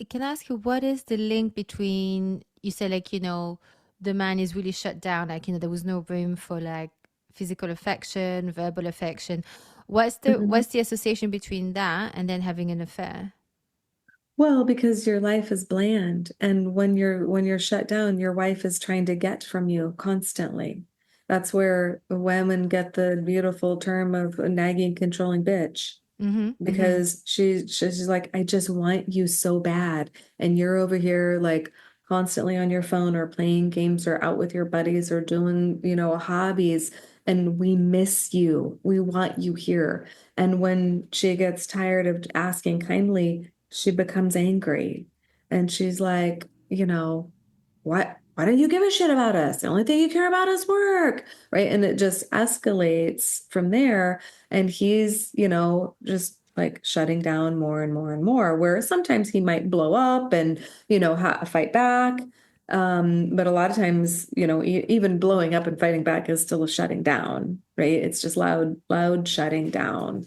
can I ask you, what is the link between, you say like, the man is really shut down, like, there was no room for like physical affection, verbal affection. Mhm. What's the association between that and then having an affair? Well, because your life is bland, and when you're shut down, your wife is trying to get from you constantly. That's where women get the beautiful term of a nagging, controlling bitch, Mm-hmm. Mm-hmm. because she's like, I just want you so bad, and you're over here like constantly on your phone or playing games or out with your buddies or doing, hobbies, and we miss you. We want you here. And when she gets tired of asking kindly, she becomes angry. And she's like, why don't you give a shit about us? The only thing you care about is work, right? And it just escalates from there. And he's, just like shutting down more and more and more, where sometimes he might blow up and, fight back. But a lot of times, even blowing up and fighting back is still a shutting down, right? It's just loud shutting down.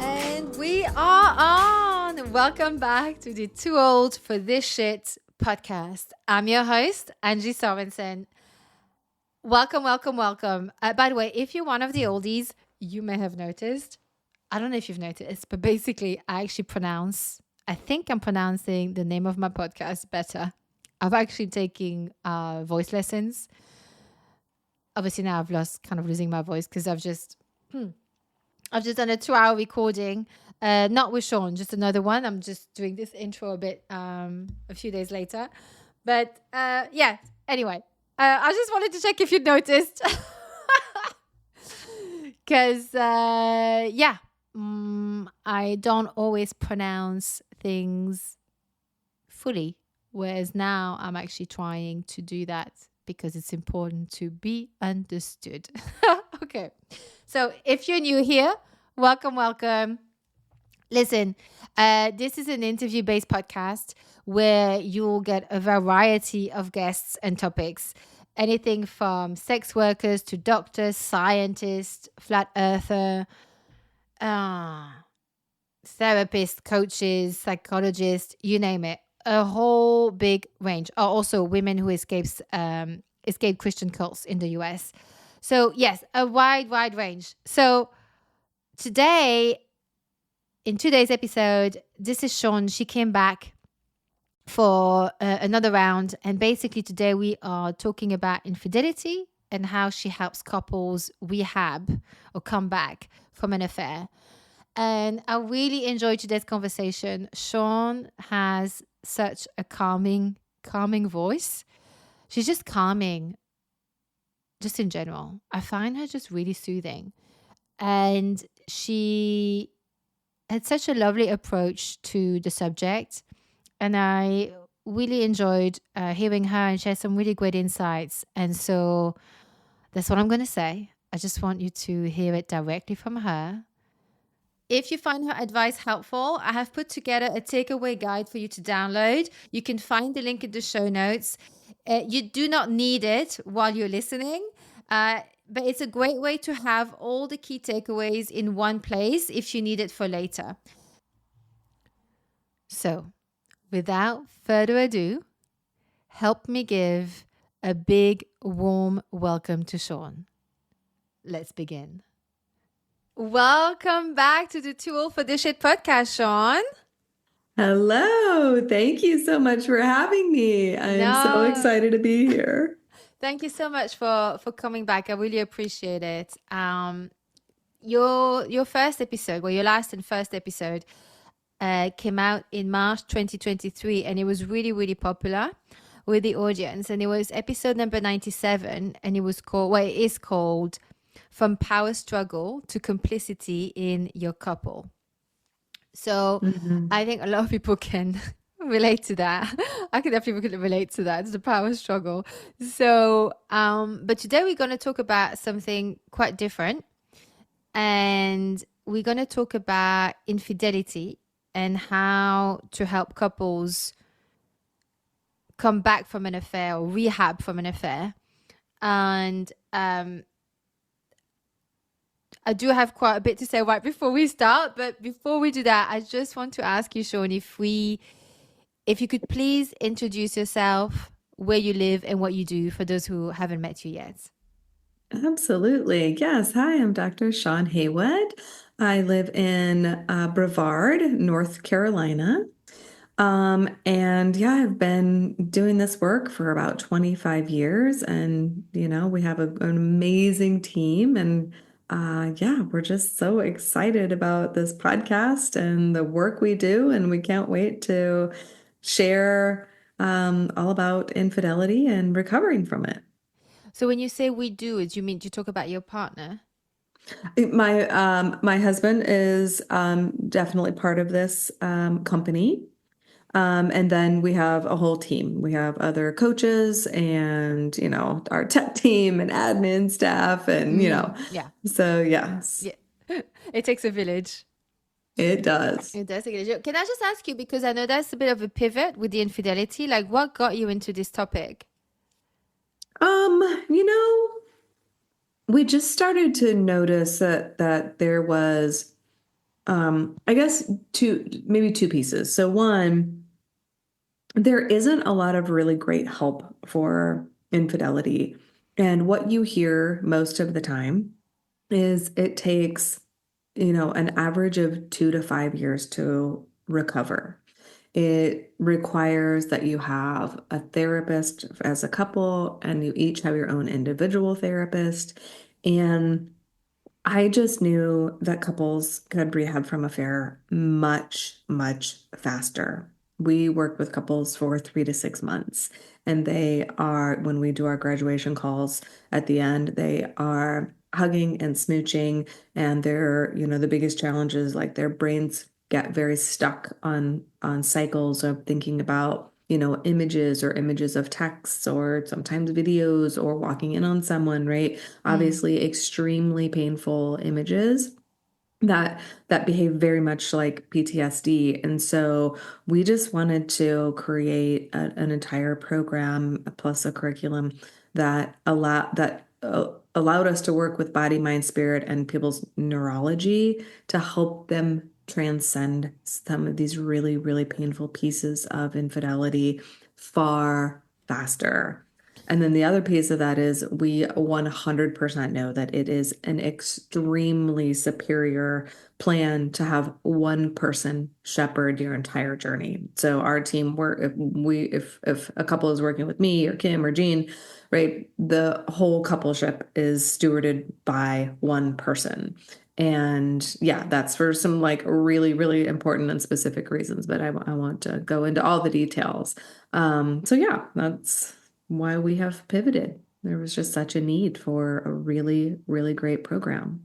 And we are on. Welcome back to the Too Old for This Shit podcast. I'm your host, Angie Sorensen. Welcome, welcome, welcome. By the way, if you're one of the oldies, you may have noticed. I don't know if you've noticed, but basically, I think I'm pronouncing the name of my podcast better. I've actually taken voice lessons. Obviously, now I've lost kind of losing my voice because I've just done a 2-hour recording, not with Shawn, just another one. I'm just doing this intro a bit a few days later. But yeah, anyway, I just wanted to check if you'd noticed. Because, I don't always pronounce things fully. Whereas now I'm actually trying to do that because it's important to be understood. Okay. So if you're new here, welcome, welcome. Listen, this is an interview based podcast where you'll get a variety of guests and topics. Anything from sex workers to doctors, scientists, flat earther, uh, therapists, coaches, psychologists, you name it. A whole big range. Also, women who escaped Christian cults in the US. So, yes, a wide range. So, today, in today's episode, this is Shawn. She came back for another round. And basically, today we are talking about infidelity and how she helps couples rehab or come back from an affair. And I really enjoyed today's conversation. Shawn has such a calming voice. She's just calming, just in general. I find her just really soothing. And she had such a lovely approach to the subject. And I really enjoyed hearing her and share some really great insights. And so that's what I'm going to say. I just want you to hear it directly from her. If you find her advice helpful, I have put together a takeaway guide for you to download. You can find the link in the show notes. You do not need it while you're listening, but it's a great way to have all the key takeaways in one place if you need it for later. So, without further ado, help me give a big, warm welcome to Shawn. Let's begin. Welcome back to the Tool for This Shit podcast, Shawn. Hello. Thank you so much for having me. I am so No, excited to be here. thank you so much for coming back. I really appreciate it. Your first episode, well, your last and first episode, came out in March 2023, and it was really popular with the audience. And it was episode number 97, and it is called "From Power Struggle to Complicity in Your Couple." So Mhm. I think a lot of people can relate to that. I can definitely relate to that. It's the power struggle. So, but today we're going to talk about something quite different. And we're going to talk about infidelity and how to help couples come back from an affair or rehab from an affair. And I do have quite a bit to say right before we start, but before we do that, I just want to ask you, Shawn, if you could please introduce yourself, where you live, and what you do for those who haven't met you yet. Absolutely. Yes. Hi, I'm Dr. Shawn Haywood. I live in Brevard, North Carolina. And yeah, I've been doing this work for about 25 years, and we have an amazing team, and yeah, we're just so excited about this podcast and the work we do, and we can't wait to share all about infidelity and recovering from it. So when you say we do, do you talk about your partner? My husband is definitely part of this company. And then we have a whole team. We have other coaches and, our tech team and admin staff and, Yeah. so yes, Yeah. It takes a village. it does. It does take a village. Can I just ask you, because I know that's a bit of a pivot with the infidelity, like what got you into this topic? Um, you know, we just started to notice that there was, I guess maybe two pieces. So one, there isn't a lot of really great help for infidelity. And what you hear most of the time is it takes, an average of 2 to 5 years to recover. It requires that you have a therapist as a couple, and you each have your own individual therapist. And I just knew that couples could rehab from affair much, much faster. We work with couples for 3 to 6 months, and when we do our graduation calls at the end, they are hugging and smooching, and the biggest challenge is like their brains get very stuck on cycles of thinking about images or images of texts or sometimes videos or walking in on someone, right? Obviously extremely painful images that behave very much like PTSD. And so we just wanted to create an entire program plus a curriculum that allowed us to work with body, mind, spirit, and people's neurology to help them transcend some of these really, really painful pieces of infidelity far faster. And then the other piece of that is we 100% know that it is an extremely superior plan to have one person shepherd your entire journey. So our team, if a couple is working with me or Kim or Jean, right, the whole coupleship is stewarded by one person. And yeah, that's for some like really, really important and specific reasons, but I want to go into all the details. So yeah, that's why we have pivoted. There was just such a need for a really, really great program.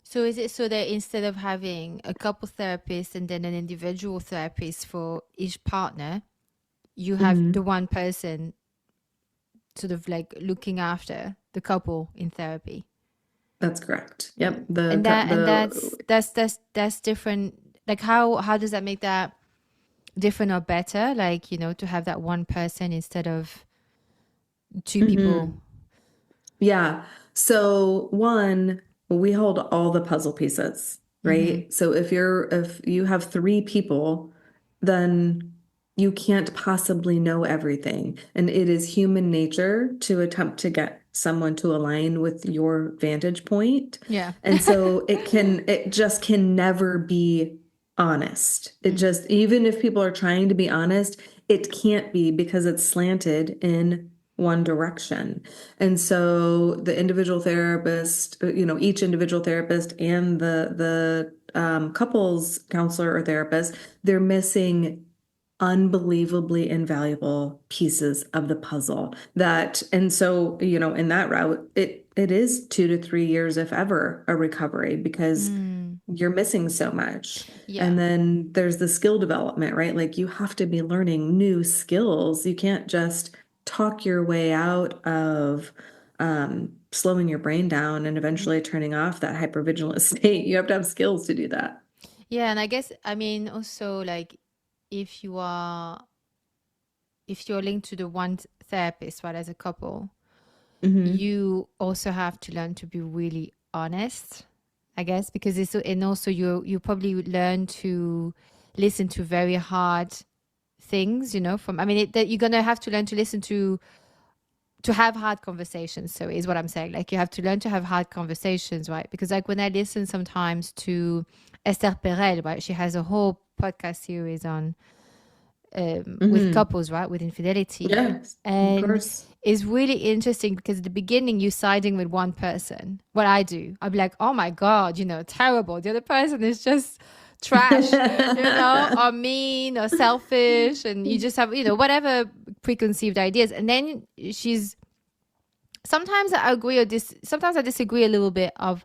So is it so that instead of having a couple therapist and then an individual therapist for each partner, you have the Mhm. one person sort of like looking after the couple in therapy? That's correct. Yep. And that's different. Like how does that make that different or better? Like, to have that one person instead of two people. Mhm. Yeah. So one, we hold all the puzzle pieces, Mm-hmm. right? So if you have three people, then you can't possibly know everything. And it is human nature to attempt to get someone to align with your vantage point. Yeah. And so it just can never be honest. It Mm. just, even if people are trying to be honest, it can't be because it's slanted in one direction. And so the individual therapist, each individual therapist and the couples counselor or therapist, they're missing unbelievably invaluable pieces of the puzzle and so in that route it is 2 to 3 years if ever a recovery because Mm. you're missing so much. Yeah. And then there's the skill development, right? Like you have to be learning new skills. You can't just talk your way out of slowing your brain down and eventually turning off that hypervigilant state. You have to have skills to do that. Yeah, and I guess I mean also like if you are if you're linked to the one therapist, right, as a couple, Hmm. you also have to learn to be really honest, I guess, because it's and also you probably would learn to listen to very hard things, you know, from I mean that you're gonna have to learn to listen to have hard conversations. So is what I'm saying. Like you have to learn to have hard conversations, right? Because like when I listen sometimes to Esther Perel, right, she has a whole podcast series on with Hmm. couples, right, with infidelity. Yes, of And course. it's really interesting because at the beginning you're siding with one person. What I do, I'll be like, oh my God, you know, terrible. The other person is just trash, you know, or mean or selfish. And you just have, you know, whatever preconceived ideas. And then she's sometimes I agree or sometimes I disagree a little bit of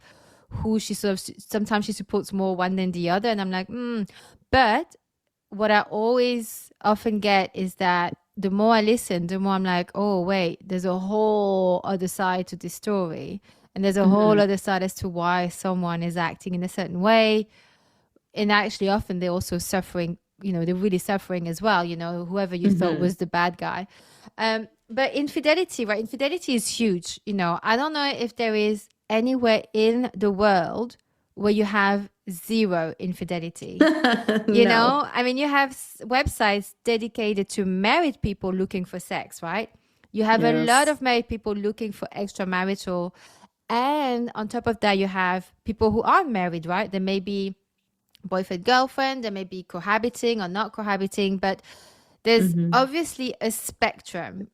who she sort of sometimes she supports more one than the other. And I'm like, but what I always often get is that the more I listen, the more I'm like, oh, wait, there's a whole other side to this story. And there's a whole Hmm. other side as to why someone is acting in a certain way. And actually, often they're also suffering, you know, they're really suffering as well, you know, whoever you thought Hmm. was the bad guy. But infidelity, right? Infidelity is huge. You know, I don't know if there is anywhere in the world where you have zero infidelity. You No. know, I mean, you have websites dedicated to married people looking for sex, right? You have a lot Yes. of married people looking for extramarital. And on top of that, you have people who aren't married, right? They may be boyfriend, girlfriend, they may be cohabiting or not cohabiting, but there's Hmm. obviously a spectrum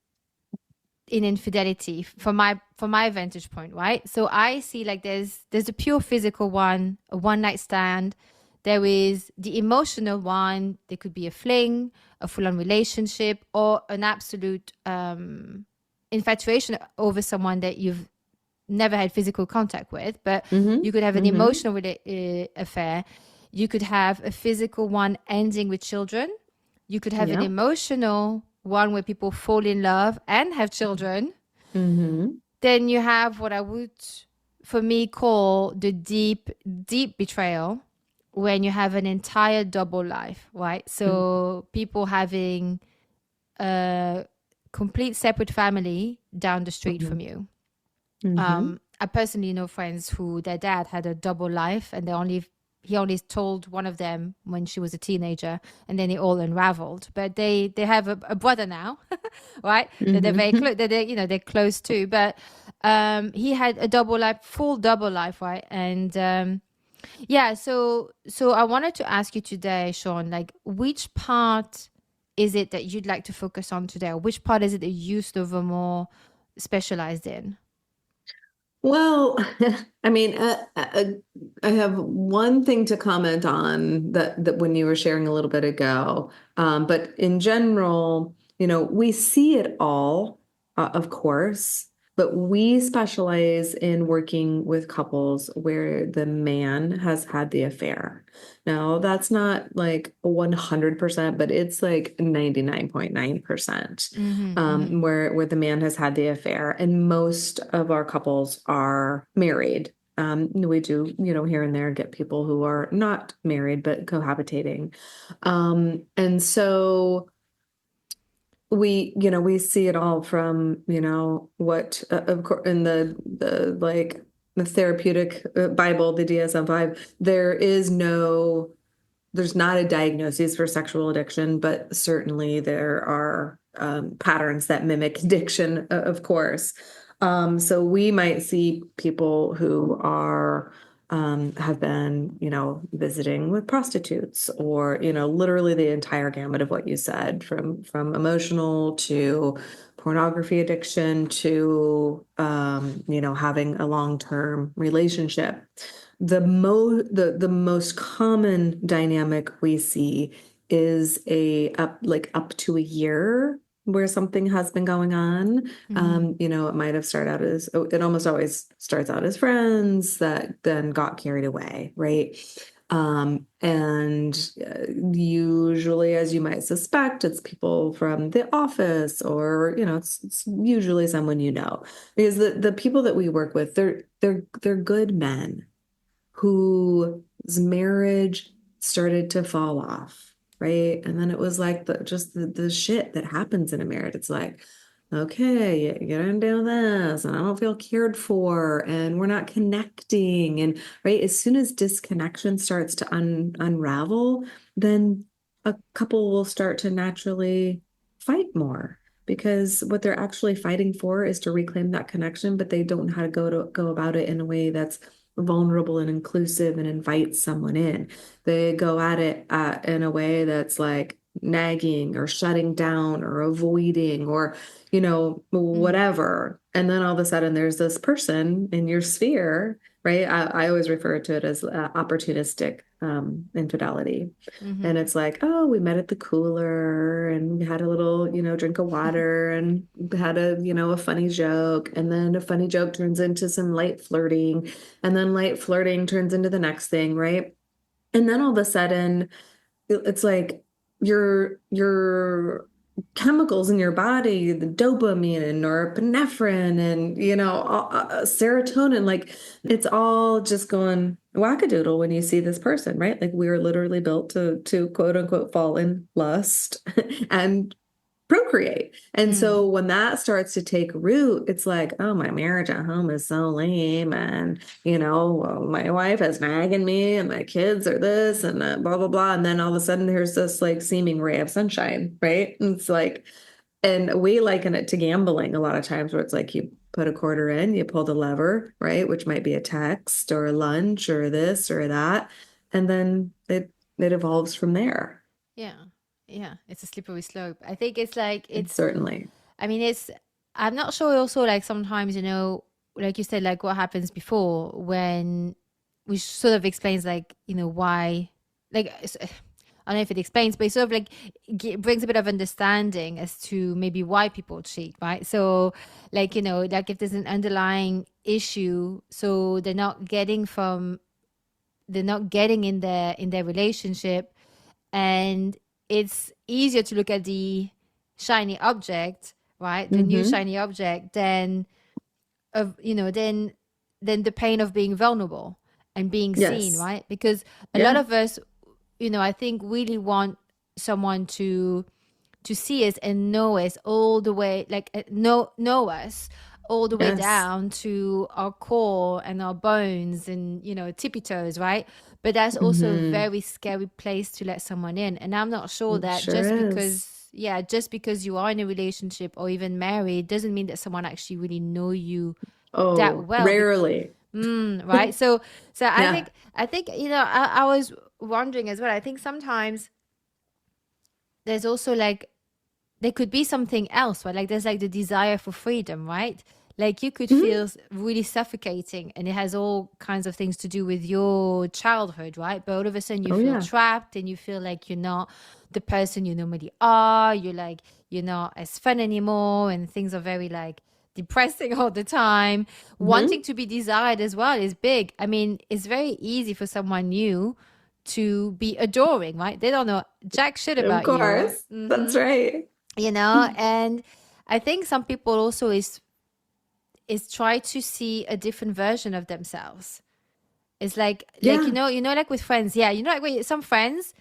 in infidelity from my vantage point, right? So I see like there's a pure physical one, a one night stand. There is the emotional one. There could be a fling, a full on relationship, or an absolute infatuation over someone that you've never had physical contact with. But Hmm. you could have an Hmm. emotional affair. You could have a physical one ending with children. You could have an Yeah. emotional one where people fall in love and have children. Hmm. Then you have what I would, for me, call the deep, deep betrayal when you have an entire double life, right? So people having a complete separate family down the street Hmm. from you. Hmm. I personally know friends who their dad had a double life and he only told one of them when she was a teenager and then it all unraveled. But they have a brother now, right? That they're very Hmm. close that they you know they're close to. But he had a double life, full double life, right? And yeah, so I wanted to ask you today, Shawn, like which part is it that you'd like to focus on today? Or which part is it that you sort of are more specialized in? Well, I mean, I have one thing to comment on that when you were sharing a little bit ago, but in general, we see it all, of course, but we specialize in working with couples where the man has had the affair. Now, that's not like 100%, but it's like 99.9%, Mm-hmm, mm-hmm. where the man has had the affair, and most of our couples are married. We do, here and there get people who are not married but cohabitating. And so we see it all from, what, of course, in the like the therapeutic Bible, the DSM-5, there's not a diagnosis for sexual addiction, but certainly there are patterns that mimic addiction, of course. So we might see people who have been, visiting with prostitutes, or, literally the entire gamut of what you said, from emotional to pornography addiction to, having a long-term relationship. The most common dynamic we see is up to a year where something has been going on. Mm-hmm. It might have started out as, it almost always starts out as friends that then got carried away, right? And usually, as you might suspect, it's people from the office, or it's usually someone because the people that we work with, they're good men whose marriage started to fall off, right? And then it was like the shit that happens in a marriage. It's like, okay, you didn't do this, and I don't feel cared for, and we're not connecting. And right, as soon as disconnection starts to unravel, then a couple will start to naturally fight more because what they're actually fighting for is to reclaim that connection, but they don't know how to go about it in a way that's vulnerable and inclusive and invites someone in. They go at it in a way that's like nagging or shutting down or avoiding or, Mm. whatever. And then all of a sudden there's this person in your sphere, right? I always refer to it as opportunistic infidelity. Mm-hmm. And it's like, oh, we met at the cooler and we had a little, drink of water and had a funny joke. And then a funny joke turns into some light flirting. And then light flirting turns into the next thing, right? And then all of a sudden, it's like your chemicals in your body, the dopamine and norepinephrine and serotonin, like it's all just going wackadoodle when you see this person, right? Like we are literally built to quote unquote fall in lust and procreate. And Mm. so when that starts to take root, it's like, oh, my marriage at home is so lame. And, well, my wife is nagging me and my kids are this and blah, blah, blah. And then all of a sudden there's this like seeming ray of sunshine, right? And it's like, and we liken it to gambling a lot of times where it's like you put a quarter in, you pull the lever, right? Which might be a text or a lunch or this or that. And then it evolves from there. Yeah. Yeah. It's a slippery slope. I think it's like, Certainly. I mean, I'm not sure also, like sometimes, like you said, like what happens before when, which sort of explains like, why, like, I don't know if it explains, but it sort of like brings a bit of understanding as to maybe why people cheat, right? So, like, like if there's an underlying issue, so they're not getting in their relationship, and it's easier to look at the shiny object, right? The new Mm-hmm. shiny object than of than the pain of being vulnerable and being seen, Yes. right? Because a lot Yeah. of us, I think really want someone to see us and know us all the way, like know us all the way Yes. down to our core and our bones and tippy toes, right? But that's also a Mm-hmm. very scary place to let someone in. And I'm not sure It that sure is. just because you are in a relationship or even married doesn't mean that someone actually really know you that Oh, well. rarely. Right. So Yeah. I think I was wondering as well. I think sometimes there's also like there could be something else, right? Like there's like the desire for freedom, right? Like you could Mhm. feel really suffocating and it has all kinds of things to do with your childhood, right? But all of a sudden you Oh, feel yeah. trapped and you feel like you're not the person you normally are. You're like, you're not as fun anymore and things are very like depressing all the time. Wanting Hmm. to be desired as well is big. I mean, it's very easy for someone new to be adoring, right? They don't know jack shit Of about you. course. That's right. And I think some people also is try to see a different version of themselves. It's like Yeah. like with friends, yeah, like with some friends,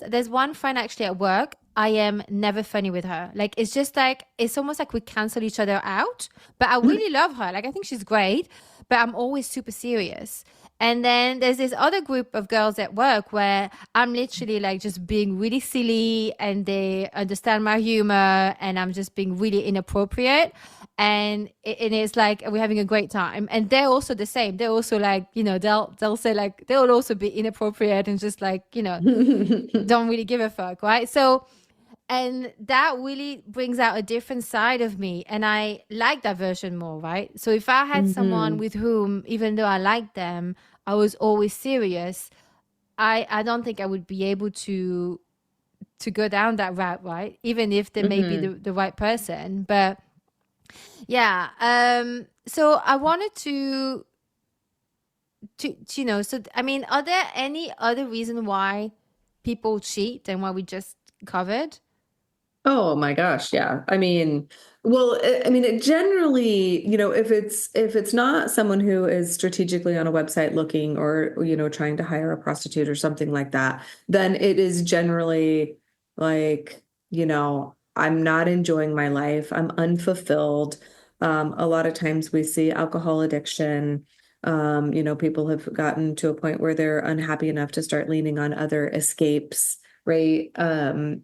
there's one friend actually at work. I am never funny with her. Like it's just like it's almost like we cancel each other out. But I really love her. Like I think she's great, but I'm always super serious. And then there's this other group of girls at work where I'm literally like just being really silly and they understand my humor and I'm just being really inappropriate. And it's like we're having a great time. And they're also the same. They're also like, they'll say like, they'll also be inappropriate and just like, don't really give a fuck. Right. So, and that really brings out a different side of me. And I like that version more, right? So if I had someone Hmm. with whom, even though I liked them, I was always serious, I don't think I would be able to go down that route, right? Even if they may be Hmm. the right person. But yeah, so I wanted so I mean, are there any other reason why people cheat than what we just covered? Oh my gosh, yeah. I mean, well, I mean, it generally, if it's not someone who is strategically on a website looking or, trying to hire a prostitute or something like that, then it is generally like, I'm not enjoying my life. I'm unfulfilled. A lot of times we see alcohol addiction. People have gotten to a point where they're unhappy enough to start leaning on other escapes, right? And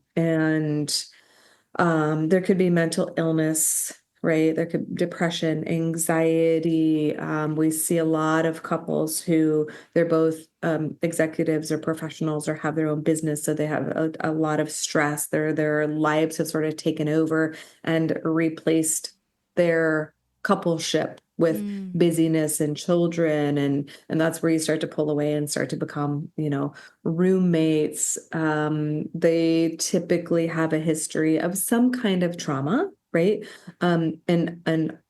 there could be mental illness, right? There could depression, anxiety. We see a lot of couples who they're both executives or professionals or have their own business, so they have a lot of stress. Their lives have sort of taken over and replaced their coupleship with Mm. busyness and children, and that's where you start to pull away and start to become, roommates. They typically have a history of some kind of trauma, right? And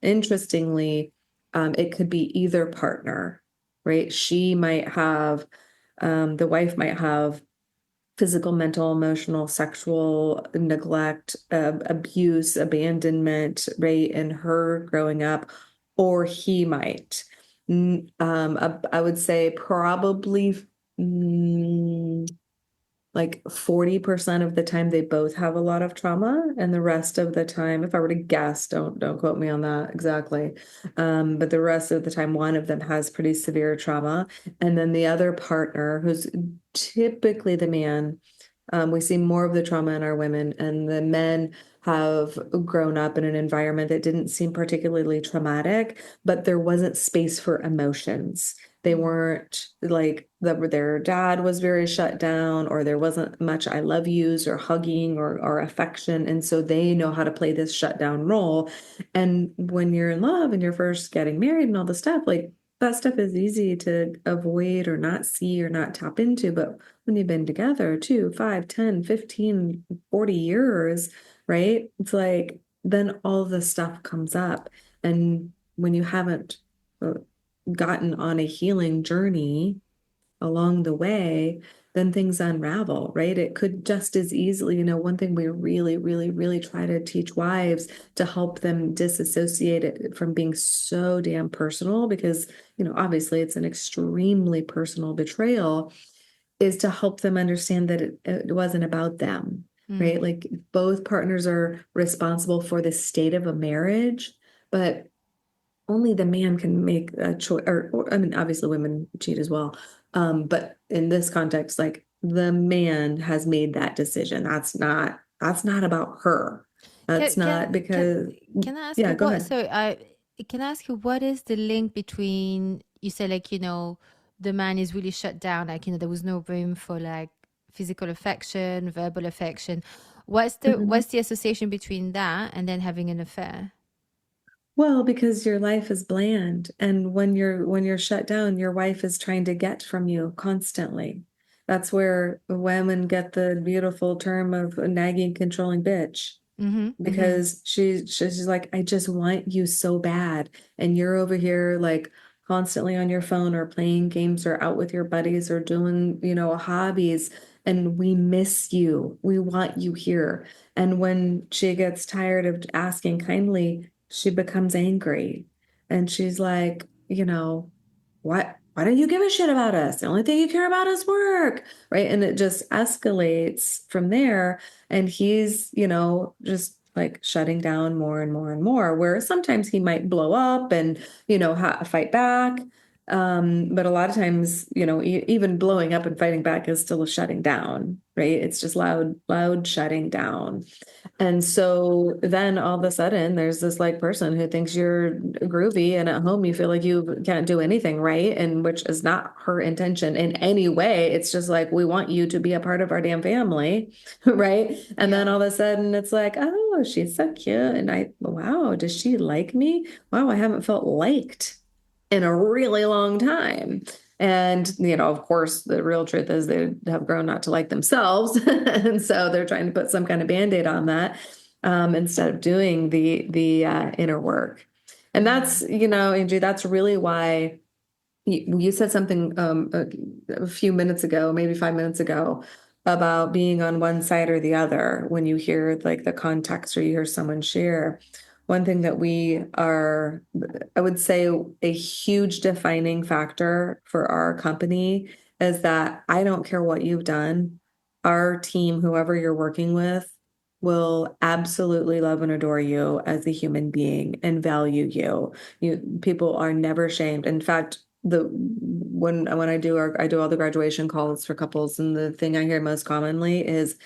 interestingly, it could be either partner, right? She might have, the wife might have physical, mental, emotional, sexual neglect, abuse, abandonment, right, in her growing up, or he might. I would say probably like 40% of the time they both have a lot of trauma, and the rest of the time, if I were to guess, don't quote me on that exactly, but the rest of the time one of them has pretty severe trauma, and then the other partner, who's typically the man, we see more of the trauma in our women, and the men have grown up in an environment that didn't seem particularly traumatic, but there wasn't space for emotions. They Mm. weren't like their dad was very shut down, or there wasn't much I love yous or hugging or affection. And so they know how to play this shut down role. And when you're in love and you're first getting married and all the stuff, like that stuff is easy to avoid or not see or not tap into. But when you've been together 2, 5, 10, 15, 40 years, right? It's like then all the stuff comes up. And when you haven't uh, gotten on a healing journey along the way, then things unravel, right? It could just as easily, one thing we really, really, really try to teach wives to help them disassociate it from being so damn personal, because, obviously it's an extremely personal betrayal, is to help them understand that it wasn't about them, right? Mm. Like both partners are responsible for the state of a marriage, but only the man can make a choice, or I mean, obviously women cheat as well. But in this context, like the man has made that decision. That's not about her. Can That's can not can because, can I ask yeah, you go what? ahead. So I can I ask you what is the link between you say like the man is really shut down, like there was no room for like physical affection, verbal affection. Mhm. What's the association between that and then having an affair? Well, because your life is bland, and when you're shut down, your wife is trying to get from you constantly. That's where women get the beautiful term of a nagging, controlling bitch, Mm-hmm. Mm-hmm. because she's like, I just want you so bad, and you're over here like constantly on your phone or playing games or out with your buddies or doing, hobbies, and we miss you. We want you here. And when she gets tired of asking kindly, she becomes angry. And she's like, why don't you give a shit about us? The only thing you care about is work, right? And it just escalates from there. And he's, just like shutting down more and more and more, where sometimes he might blow up and, fight back. But a lot of times, even blowing up and fighting back is still a shutting down, right? It's just loud, loud shutting down. And so then all of a sudden there's this like person who thinks you're groovy, and at home you feel like you can't do anything right, and which is not her intention in any way. It's just like, we want you to be a part of our damn family, right? And then Yeah. all of a sudden it's like, oh, she's so cute. And wow, does she like me? Wow, I haven't felt liked in a really long time. And, of course, the real truth is they have grown not to like themselves. And so they're trying to put some kind of band-aid on that, instead of doing the inner work. And that's, Mm. Angie, that's really why you said something a few minutes ago, maybe 5 minutes ago, about being on one side or the other when you hear like the context or you hear someone share. One thing that we are, I would say, a huge defining factor for our company is that I don't care what you've done, our team, whoever you're working with, will absolutely love and adore you as a human being and value you. People are never shamed. In fact, when I do all the graduation calls for couples, and the thing I hear most commonly is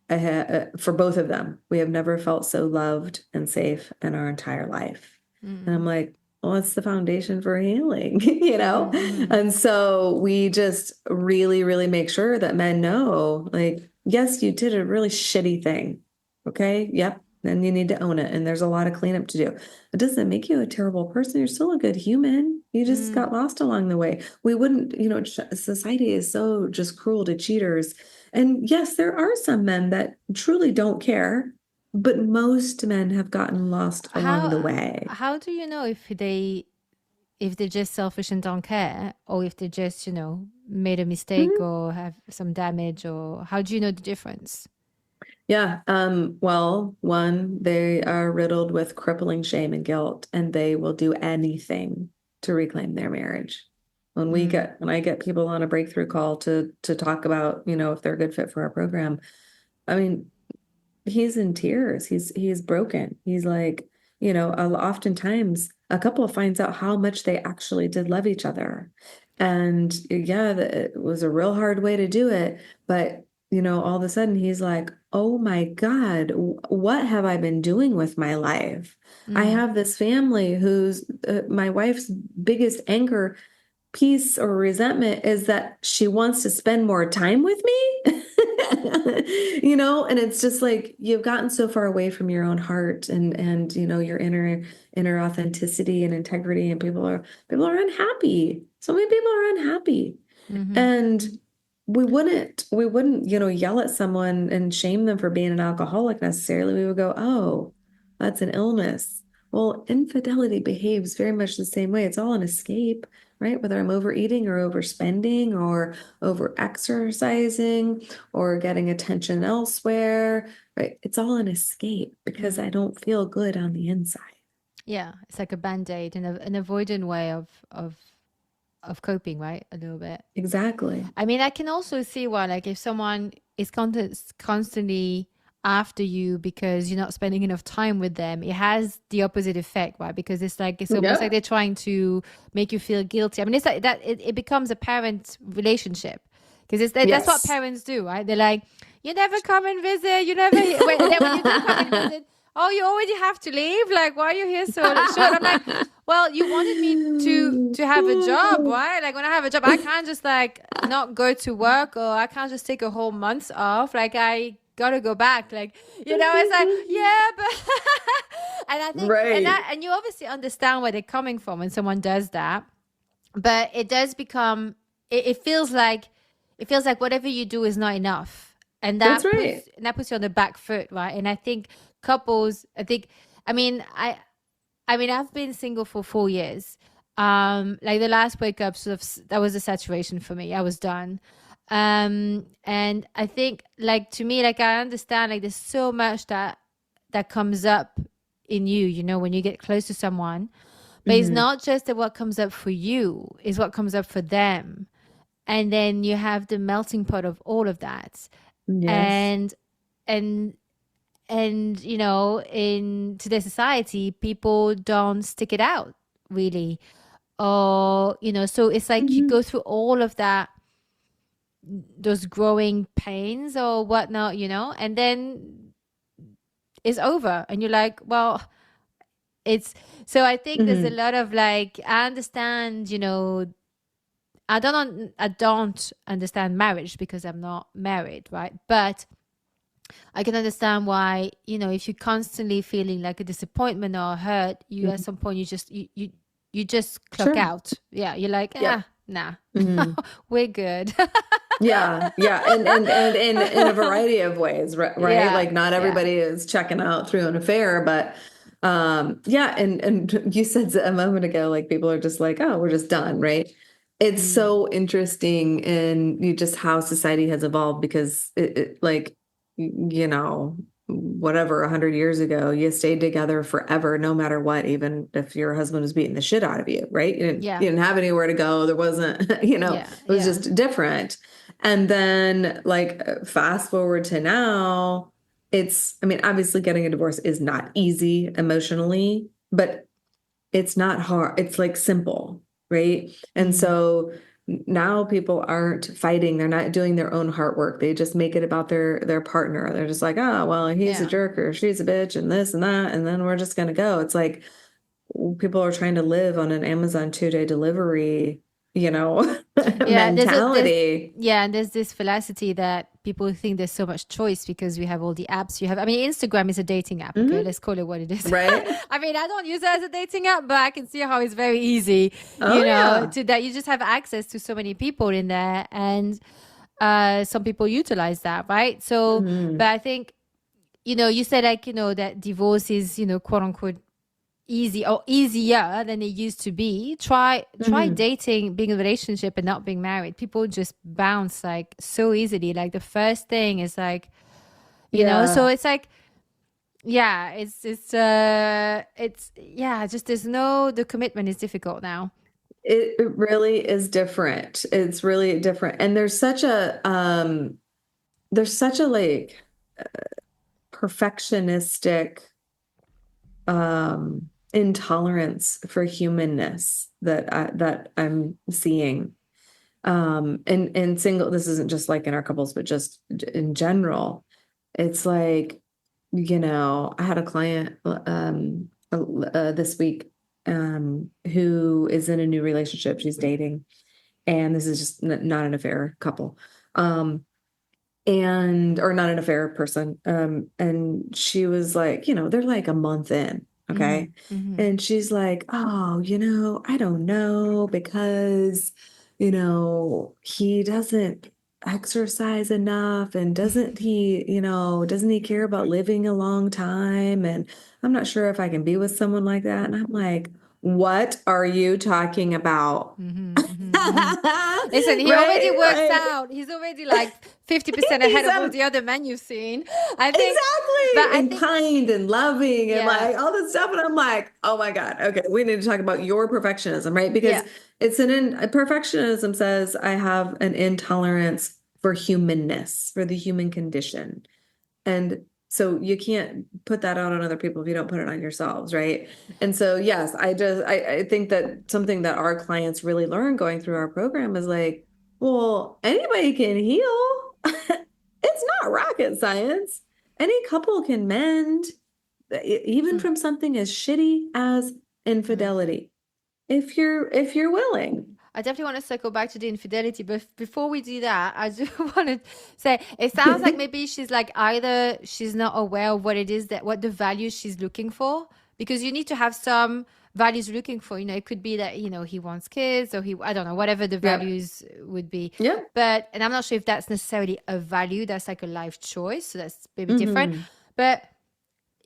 for both of them, we have never felt so loved and safe in our entire life. And I'm Mm. like, well, it's the foundation for healing, you know? Mm-hmm. And so we just really, really make sure that men know, like, yes, you did a really shitty thing. Okay. Yep. Then you need to own it. And there's a lot of cleanup to do. It doesn't make you a terrible person. You're still a good human. You just Mm. got lost along the way. We wouldn't, society is so just cruel to cheaters. And yes, there are some men that truly don't care, but most men have gotten lost along the How way. how do you know if they're just selfish and don't care, or if they just, made a mistake Mhm. or have some damage, or how do you know the difference? Yeah. Well, one, they are riddled with crippling shame and guilt, and they will do anything to reclaim their marriage. Mm. When I get people on a breakthrough call to talk about, if they're a good fit for our program, I mean, he's in tears. He's broken. He's like, oftentimes a couple finds out how much they actually did love each other. And yeah, it was a real hard way to do it. But, all of a sudden he's like, oh my God, what have I been doing with my life? I Mm. have this family who's my wife's biggest anger peace or resentment is that she wants to spend more time with me. And it's just like you've gotten so far away from your own heart and your inner authenticity and integrity, and people are unhappy. So many people are unhappy. Mm-hmm. And we wouldn't, yell at someone and shame them for being an alcoholic necessarily. We would go, "Oh, that's an illness." Well, infidelity behaves very much the same way. It's all an escape, right? Whether I'm overeating or overspending or over exercising or getting attention elsewhere, right? It's all an escape because I Mm. don't feel good on the inside. Yeah, it's like a band-aid and an avoidant way of coping, right? A little bit. Exactly. I mean, I can also see why, like, if someone is constantly after you because you're not spending enough time with them, it has the opposite effect, right? Because it's almost like Yep. they're trying to make you feel guilty. I mean, it's like that. It becomes a parent relationship because that's what Yes. parents do, right? They're like, you never come and visit, you never. And then when you do come and visit, oh, you already have to leave. Like, why are you here so short? I'm like, well, you wanted me to have a job, right? Like when I have a job, I can't just like not go to work, or I can't just take a whole month off. Like I gotta go back. Like, it's like, yeah, but and I think Right. and you obviously understand where they're coming from when someone does that. But it does become it feels like whatever you do is not enough. And That's that right. puts you on the back foot, right? And I think couples, I mean, I've been single for 4 years. Like the last breakup, sort of, that was a saturation for me. I was done. And I think, like, to me, like, I understand, like, there's so much that comes up in you, when you get close to someone. But it's Mhm. not just that what comes up for you is what comes up for them. And then you have the melting pot of all of that. Yes. And and in today's society, people don't stick it out really, or so it's like you Mhm. go through all of that, those growing pains or whatnot, and then it's over and you're like, well, it's so I think there's a Mhm. lot of, like, I understand, I don't understand marriage because I'm not married, right? But I can understand why, if you're constantly feeling like a disappointment or hurt, you at Mhm. some point you just clock Sure. out. Yeah, you're like, Yep. nah, Mhm. we're good. Yeah, yeah, and in a variety of ways, right? Yeah, Like not yeah. everybody is checking out through an affair, but yeah, and you said a moment ago, like people are just like, oh, we're just done, right? It's so interesting in just how society has evolved because like, whatever, 100 years ago, you stayed together forever, no matter what, even if your husband was beating the shit out of you, right? Yeah. You didn't have anywhere to go. There wasn't, it Yeah. was Yeah. just different. And then like fast forward to now, I mean, obviously getting a divorce is not easy emotionally, but it's not hard. It's like simple, right? And so now people aren't fighting. They're not doing their own heart work. They just make it about their partner. They're just like, oh, well, he's a Yeah. jerk or she's a bitch and this and that, and then we're just gonna go. It's like people are trying to live on an Amazon 2-day delivery, Yeah, mentality. there's this philosophy that people think there's so much choice because we have all the apps you have. I mean, Instagram is a dating app, okay? Let's call it what it is. Right? I mean, I don't use it as a dating app, but I can see how it's very easy, Oh yeah. to that you just have access to so many people in there, and some people utilize that, right? So, but I think, you said like, that divorce is, quote unquote easy or easier than it used to be. Try dating, being in a relationship and not being married. People just bounce like so easily. Like the first thing is like, so it's like, yeah, just the commitment is difficult now. It really is different. It's really different. And there's such a like perfectionistic intolerance for humanness that I'm seeing. And single, this isn't just like in our couples, but just in general. It's like, I had a client this week who is in a new relationship. She's dating, and this is just not an affair couple. Or not an affair person. And she was like, they're like a month in. Okay. And she's like, oh, I don't know because, he doesn't exercise enough and doesn't he care about living a long time? And I'm not sure if I can be with someone like that. And I'm like, what are you talking about? Listen, he already works out. He's already like 50% ahead of all the other men you've seen. I think exactly. Kind and loving and like all this stuff. And I'm like, oh my God. Okay, we need to talk about your perfectionism, right? Because perfectionism says I have an intolerance for humanness, for the human condition. And so you can't put that out on other people if you don't put it on yourselves, right? And so, yes, I think that something that our clients really learn going through our program is like, well, anybody can heal. It's not rocket science. Any couple can mend, even from something as shitty as infidelity, if you're willing. I definitely want to circle back to the infidelity, but before we do that, I just want to say it sounds like maybe she's like either she's not aware of what the values she's looking for, because you need to have some values you're looking for. It could be that, he wants kids, or I don't know, whatever the values would be. Yeah. And I'm not sure if that's necessarily a value. That's like a life choice. So that's maybe different. But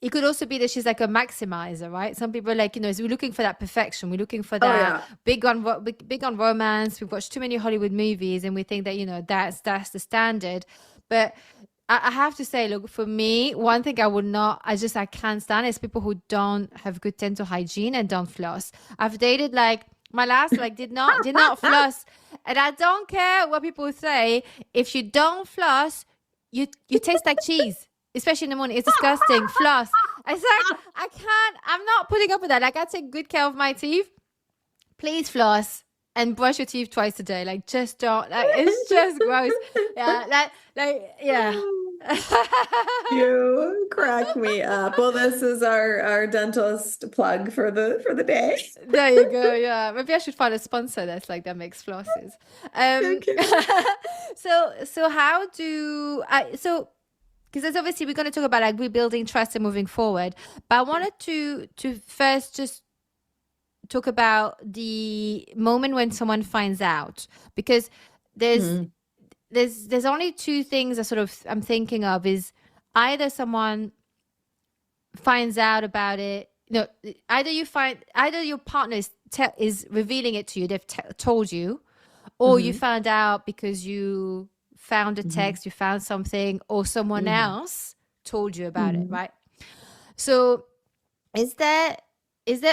it could also be that she's like a maximizer, right? Some people are like, we're looking for that perfection. We're looking for that big on romance. We've watched too many Hollywood movies and we think that, that's the standard. But I have to say, look, for me, one thing I can't stand is people who don't have good dental hygiene and don't floss. I've dated my last did not floss. And I don't care what people say. If you don't floss, you taste like cheese. Especially in the morning. It's disgusting. Floss. It's like, I'm not putting up with that. Like, I take good care of my teeth. Please floss and brush your teeth twice a day. Like, just don't. Like, it's just gross. Yeah. Yeah. You crack me up. Well, this is our dentist plug for the day. There you go. Yeah, maybe I should find a sponsor that makes flosses. So how do I? So because obviously we're going to talk about rebuilding trust and moving forward, but I wanted to first just talk about the moment when someone finds out, because there's only two things I'm thinking of. Is either someone finds out about it, either your partner is revealing it to you, they've told you, or you Mm-hmm. found out because you found a Mm-hmm. text, you found something, or someone Mm-hmm. else told you about it, Mm-hmm. right? So is there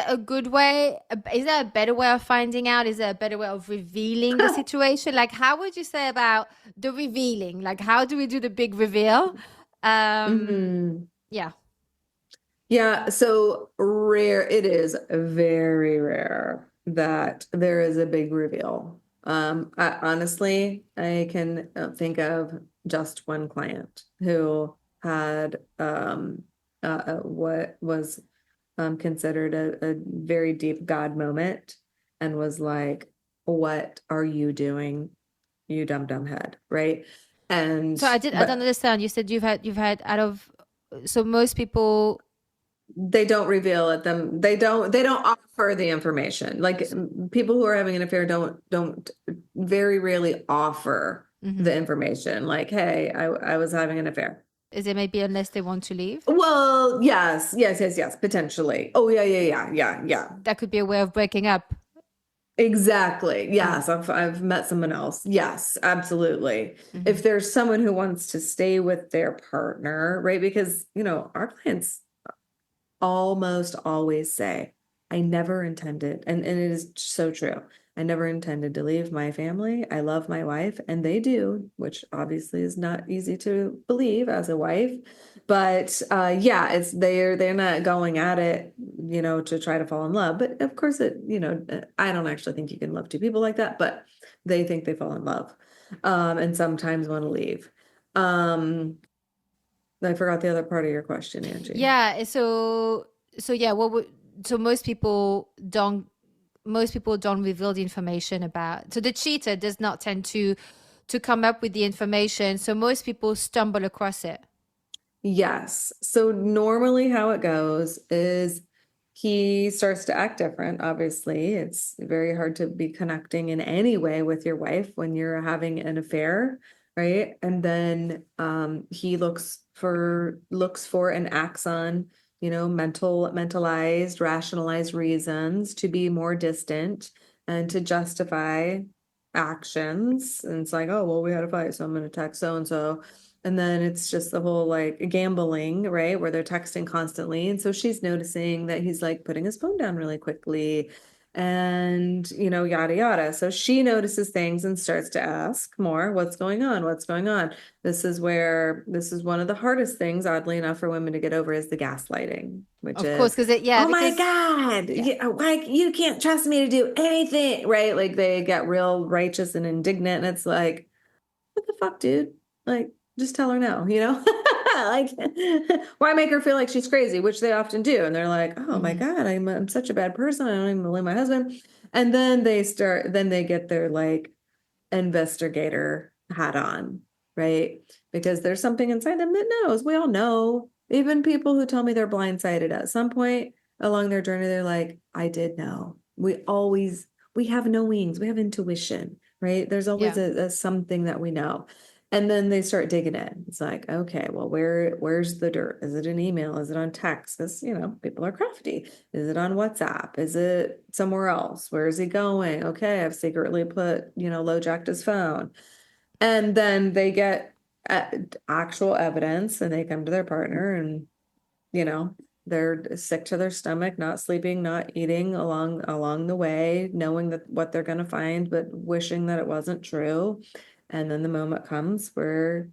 a good way, is there a better way of finding out? Is there a better way of revealing the situation? Like, how would you say about the revealing? Like, how do we do the big reveal? Mm-hmm. Yeah. Yeah, so rare, it is very rare that there is a big reveal. Honestly, I can think of just one client who had what was considered a very deep God moment and was like, "What are you doing, you dumb dumb head?" Right? And So I don't but understand. You said you've had out of, so most people, they don't reveal it them they don't offer the information, like people who are having an affair don't very rarely offer mhm. the information, like, hey, I was having an affair. Is it maybe unless they want to leave? Well, yes, potentially. Oh, yeah. That could be a way of breaking up. Exactly. Mm. Yes, I've met someone else. Yes, absolutely. Mhm. If there's someone who wants to stay with their partner, right? Because, our clients almost always say, I never intended, and it is so true. I never intended to leave my family. I love my wife, and they do, which obviously is not easy to believe as a wife. But yeah, it's they're not going at it, to try to fall in love. But of course, I don't actually think you can love two people like that, but they think they fall in love, and sometimes want to leave. Um, I forgot the other part of your question, Angie. Yeah. So yeah, so most people don't reveal the information about. So the cheater does not tend to come up with the information. So most people stumble across it. Yes. So normally how it goes is he starts to act different. Obviously, it's very hard to be connecting in any way with your wife when you're having an affair, right? And then he looks for and acts on, mentalized, rationalized reasons to be more distant and to justify actions. And it's like, oh, well, we had a fight, so I'm going to text so and so, and then it's just the whole like gambling, right? Where they're texting constantly. And so she's noticing that he's like putting his phone down really quickly and, yada, yada. So she notices things and starts to ask more, what's going on? What's going on? This is one of the hardest things, oddly enough, for women to get over is the gaslighting, which Of course, is, because oh my because God, yeah. like you can't trust me to do anything, right? Like they get real righteous and indignant. And it's like, what the fuck, dude? Like, just tell her no, like, why make her feel like she's crazy, which they often do. And they're like, oh my Mhm. God, I'm such a bad person. I don't even believe my husband. And then they get their like investigator hat on, right? Because there's something inside them that knows. We all know. Even people who tell me they're blindsided at some point along their journey, they're like, I did know. We have knowings, we have intuition, right? There's always Yeah. a something that we know. And then they start digging in. It's like, okay, well, where's the dirt? Is it an email? Is it on text? Because, people are crafty. Is it on WhatsApp? Is it somewhere else? Where is he going? Okay, I've secretly put, LoJacked his phone. And then they get actual evidence and they come to their partner and, you know, they're sick to their stomach, not sleeping, not eating along the way, knowing that what they're going to find, but wishing that it wasn't true. And then the moment comes where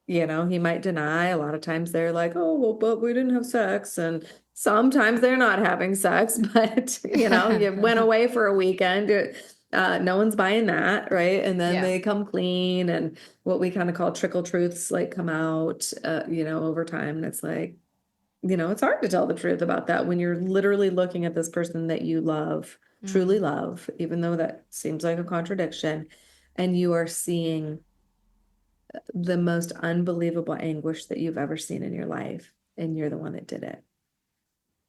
he might deny. A lot of times they're like, oh, well, but we didn't have sex. And sometimes they're not having sex, but, you went away for a weekend. No one's buying that, right? And then Yeah. they come clean and what we kind of call trickle truths like come out, over time. And it's like, it's hard to tell the truth about that when you're literally looking at this person that you love, truly Mm. love, even though that seems like a contradiction, and you are seeing the most unbelievable anguish that you've ever seen in your life, and you're the one that did it.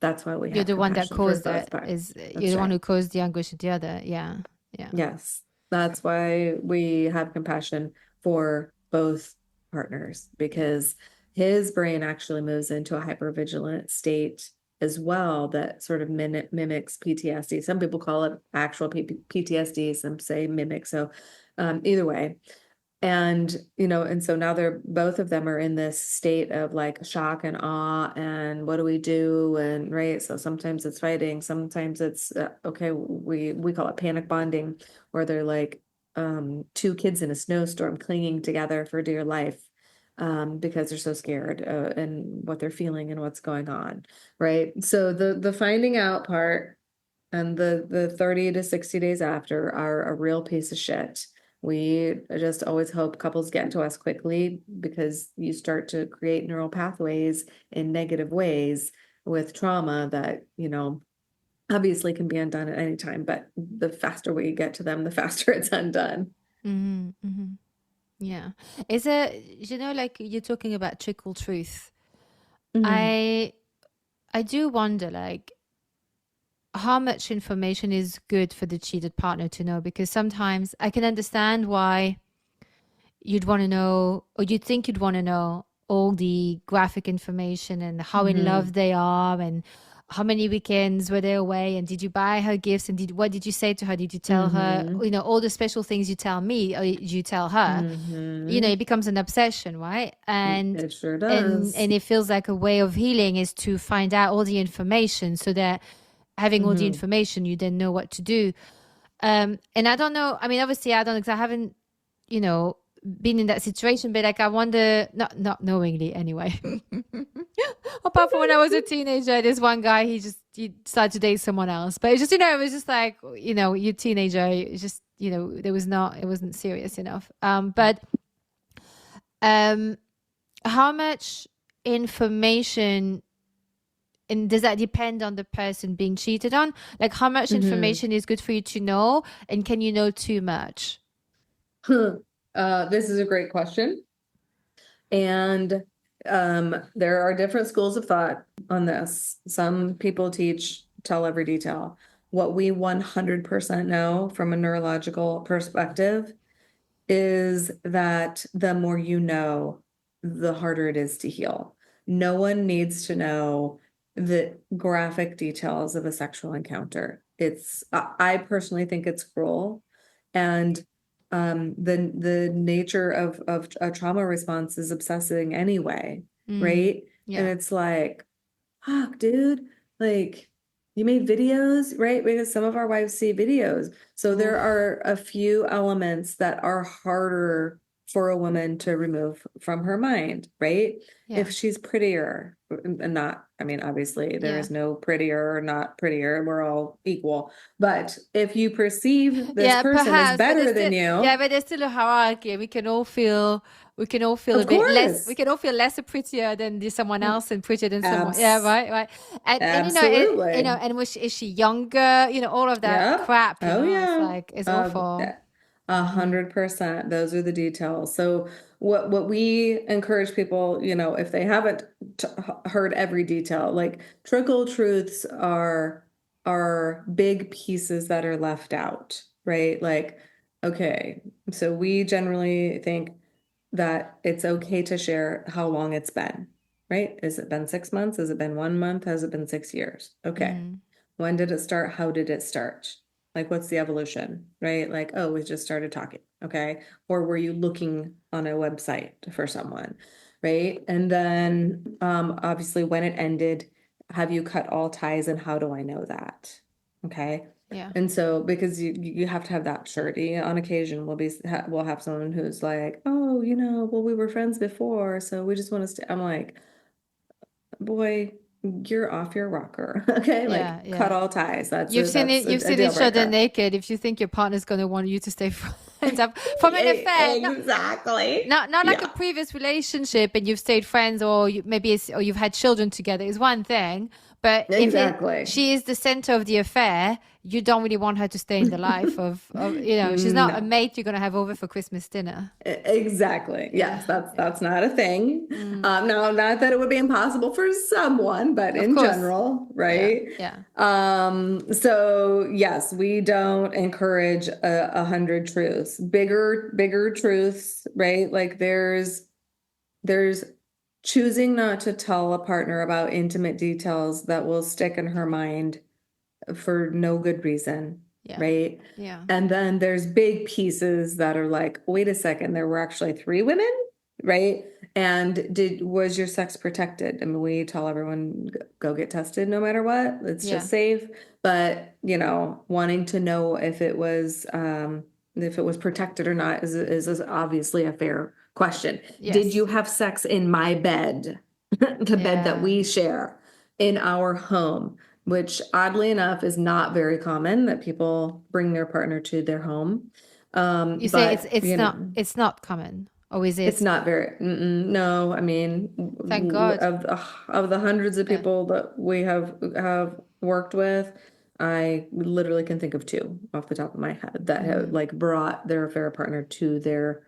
That's why we You're have the one that compassion for caused both that. parts. You're That's the one right. who caused the anguish of the other. Yeah. Yeah. Yes. That's why we have compassion for both partners Yeah. because his brain actually moves into a hypervigilant state as well that sort of mimics PTSD. Some people call it actual PTSD, some say mimic. So either way. And, and so now both of them are in this state of like shock and awe and what do we do? And right. So sometimes it's fighting, sometimes it's okay. We call it panic bonding, where they're like two kids in a snowstorm clinging together for dear life because they're so scared and what they're feeling and what's going on. Right. So the finding out part and the 30 to 60 days after are a real piece of shit. We just always hope couples get to us quickly because you start to create neural pathways in negative ways with trauma that, obviously can be undone at any time, but the faster we get to them, the faster it's undone. Mm-hmm, mm-hmm. Yeah. Is it, like you're talking about trickle truth. Mm-hmm. I do wonder, like, how much information is good for the cheated partner to know, because sometimes I can understand why you'd want to know, or you'd think you'd want to know all the graphic information and how in Mm-hmm. love they are and how many weekends were they away and did you buy her gifts and what did you say to her? Did you tell her, Mm-hmm. all the special things you tell me or you tell her? Mm-hmm. It becomes an obsession, right? And It sure and does. and it feels like a way of healing is to find out all the information so that having all the Mm-hmm. information, you then know what to do. And I don't know. I mean, obviously, I don't because I haven't, you know, been in that situation. But like, I wonder, not knowingly anyway. Apart from when I was a teenager, this one guy he started to date someone else. But it's just it was just like you're a teenager. It's just it wasn't serious enough. But um, how much information and does that depend on the person being cheated on? Like how much Mm-hmm. information is good for you to know and can you know too much? This is a great question. And there are different schools of thought on this. Some people teach tell every detail. What we 100% know from a neurological perspective is that the more you know, the harder it is to heal. No one needs to know the graphic details of a sexual encounter. I personally think it's cruel. And the nature of a trauma response is obsessing anyway, Mm, right? And yeah. it's like, fuck, dude, like you made videos, right? Because some of our wives see videos. So there Oof. are a few elements that are harder for a woman to remove from her mind, right? Yeah. If she's prettier and not, I mean, obviously there Yeah. is no prettier or not prettier. We're all equal. But if you perceive this Yeah, person as perhaps, but better than you, there's still a hierarchy. We can all feel a of bit less we course, can all feel less prettier than someone else and prettier than someone. Yeah, abs right. And absolutely. and is she younger? All of that Yep. crap, Oh it's yeah. like it's awful. A Mm, 100%. Those are the details. So what we encourage people, if they haven't heard every detail, like trickle truths are big pieces that are left out, right? Like, okay, so we generally think that it's okay to share how long it's been, right? Has it been 6 months? Has it been 1 month? Has it been 6 years? Okay. mm, When did it start? How did it start? Like, what's the evolution, right? Like, oh, we just started talking. Okay. Or were you looking on a website for someone, right? And then, obviously, when it ended, have you cut all ties and how do I know that? Okay. yeah. And so, because you have to have that surety. On occasion, we'll have someone who's like, oh, well, we were friends before, so we just want to stay. I'm like, boy, you're off your rocker. Okay, Yeah, like cut yeah. all ties. That's You've a seen that's it. a, You've a seen deal each other breaker. naked. If you think your partner's going to want you to stay friends from an affair, Exactly. not like a Yeah, previous relationship and you've stayed friends or or you've had children together is one thing. But if exactly. she is the center of the affair, you don't really want her to stay in the life of she's not a No. mate you're going to have over for Christmas dinner. Exactly. Yeah. Yes, that's Yeah. that's not a thing. Mm, Now, not that it would be impossible for someone, but of in course. general, Yeah. right? Yeah. So yes, we don't encourage a hundred truths. Bigger truths, right? Like there's choosing not to tell a partner about intimate details that will stick in her mind for no good reason, Yeah. right? Yeah. And then there's big pieces that are like, wait a second, there were actually three women, right? And was your sex protected? I mean, we tell everyone go get tested no matter what. It's Yeah. just safe. But, wanting to know if it was protected or not is obviously a fair question. Did Yes. you have sex in my bed? The bed that Yeah. we share in our home, which oddly enough is not very common that people bring their partner to their home. You say But it's not common, or is it's it? not very, no, I mean, Thank God. of the hundreds of Yeah. people that we have worked with, I literally can think of two off the top of my head that have Mm. like brought their affair partner to their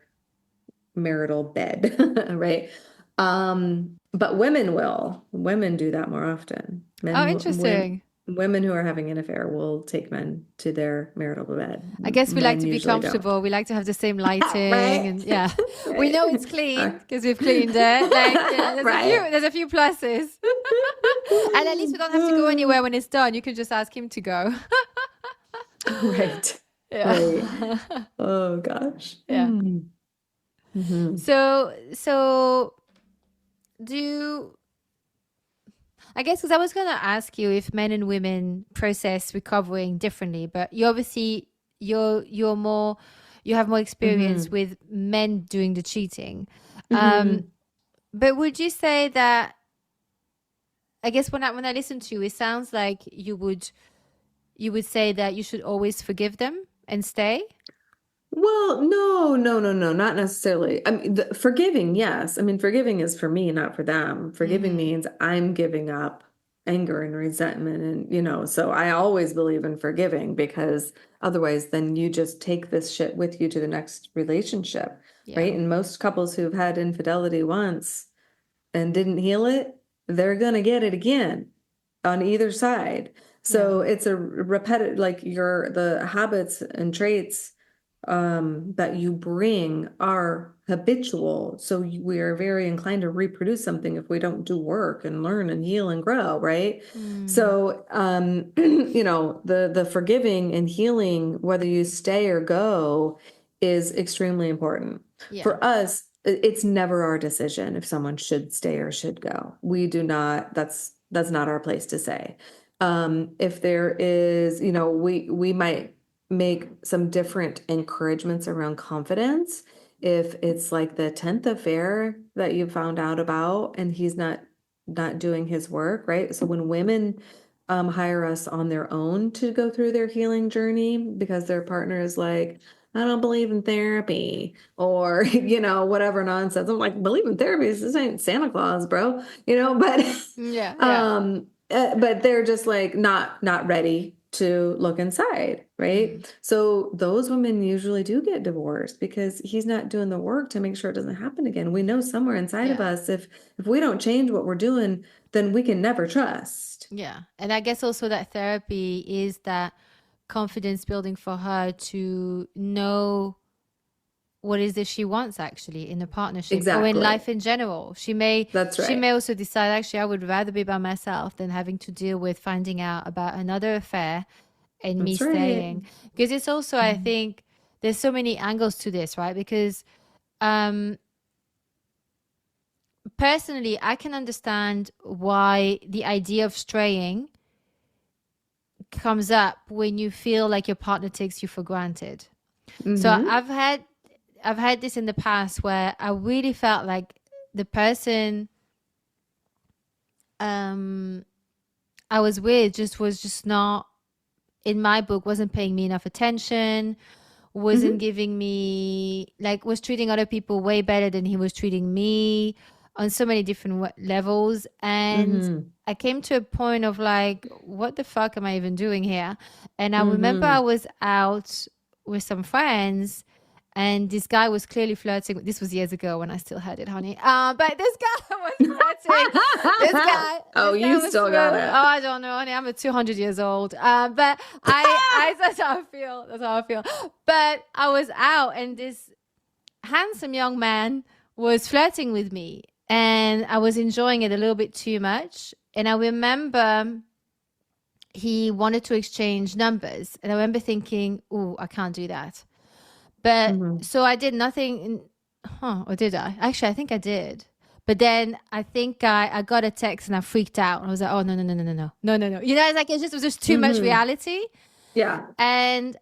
marital bed, right? But women do that more often. Oh, interesting. Women who are having an affair will take men to their marital bed. I guess we like Men to be usually don't. comfortable. We like to have the same lighting, Right? and yeah, we Right. know it's clean Uh, because we've cleaned it. Like, right. there's a few pluses, and at least we don't have to go anywhere when it's done. You can just ask him to go. Right. Right. Yeah, Oh gosh. yeah. Mm-hmm. So do I guess because I was going to ask you if men and women process recovering differently, but you obviously you're more you have more experience Mm-hmm. with men doing the cheating. Mm-hmm. But would you say that I guess when I listen to you, it sounds like you would say that you should always forgive them and stay? Well, no, no, no, no, not necessarily. I mean, forgiving, yes. I mean, forgiving is for me, not for them. Forgiving Mm-hmm. means I'm giving up anger and resentment. And, so I always believe in forgiving because otherwise, then you just take this shit with you to the next relationship, Yeah. right? And most couples who've had infidelity once and didn't heal it, they're going to get it again on either side. Yeah. So it's a repetitive, like the habits and traits that you bring are habitual. So we are very inclined to reproduce something if we don't do work and learn and heal and grow, right? Mm. So, the forgiving and healing, whether you stay or go, is extremely important. Yeah. For us, it's never our decision if someone should stay or should go. We do not, that's not our place to say. If there is, we might make some different encouragements around confidence. If it's like the 10th affair that you found out about and he's not doing his work, right? So when women hire us on their own to go through their healing journey because their partner is like, I don't believe in therapy or, whatever nonsense. I'm like, believe in therapy. This ain't Santa Claus, bro. But Yeah. Yeah. but they're just like not ready to look inside, Mm. right? So those women usually do get divorced because he's not doing the work to make sure it doesn't happen again. We know somewhere inside of Yeah. us, if we don't change what we're doing, then we can never trust. Yeah. And I guess also that therapy is that confidence building for her to know what is it she wants actually in a partnership or in Exactly. life in general. That's She may right. also decide actually I would rather be by myself than having to deal with finding out about another affair and me That's right. staying. Because it's also I think there's so many angles to this, right? Because um personally I can understand why the idea of straying comes up when you feel like your partner takes you for granted. So Mm-hmm. I've had this in the past where I really felt like the person um I was with just was just not in my book wasn't paying me enough attention, wasn't Mm-hmm. giving me like was treating other people way better than he was treating me on so many different levels. And Mm-hmm. I came to a point of like, what the fuck am I even doing here? And I remember I Mm-hmm. was out with some friends and this guy was clearly flirting. This was years ago when I still had it, honey. But this guy was flirting. Oh, This guy you was still flirting. got Oh, it. I don't know, honey. I'm 200 years old. But that's how I feel. That's how I feel. But I was out, and this handsome young man was flirting with me, and I was enjoying it a little bit too much. And I remember he wanted to exchange numbers, and I remember thinking, "Oh, I can't do that." But Mhm. so I did nothing. Or did I? Actually, I think I did. But then I think I got a text and I freaked out. I was like, "Oh no, no, no, no, no, no, no, no, no!" You know, it's like it was just too much Mhm. reality. Yeah. And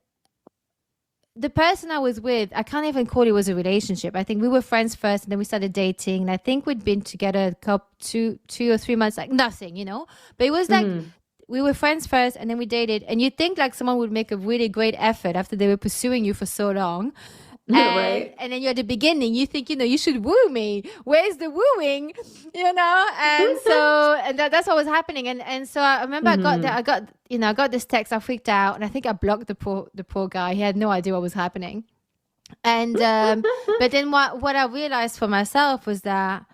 the person I was with, I can't even call it was a relationship. I think we were friends first, and then we started dating. And I think we'd been together a couple, 2 or 3 months, like nothing, you know. But it was like Mhm. we were friends first, and then we dated. And you think like someone would make a really great effort after they were pursuing you for so long, and Right. and then you're at the beginning, you think, you should woo me. Where's the wooing? And so that's what was happening. And so I remember I got that, Mhm. I got this text. I freaked out, and I think I blocked the poor guy. He had no idea what was happening. And but then what I realized for myself was that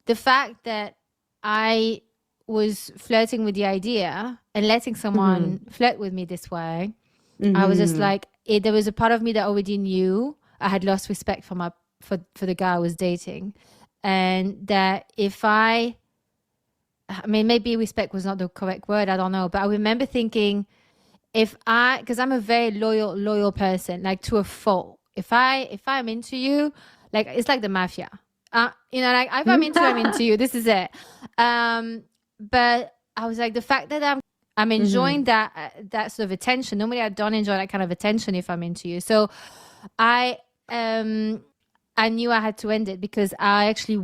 the fact that I was flirting with the idea and letting someone Mhm. flirt with me this way, I was just Mhm. like, there was a part of me that already knew I had lost respect for for the guy I was dating, and that if I mean, maybe respect was not the correct word, I don't know, but I remember thinking, because I'm a very loyal person, like to a fault. If I'm into you, like it's like the mafia. Like if I'm into you, I'm into you. This is it. Um, but I was like, the fact that I'm enjoying Mhm. that sort of attention. Normally, I don't enjoy that kind of attention if I'm into you. So I um I knew I had to end it because I actually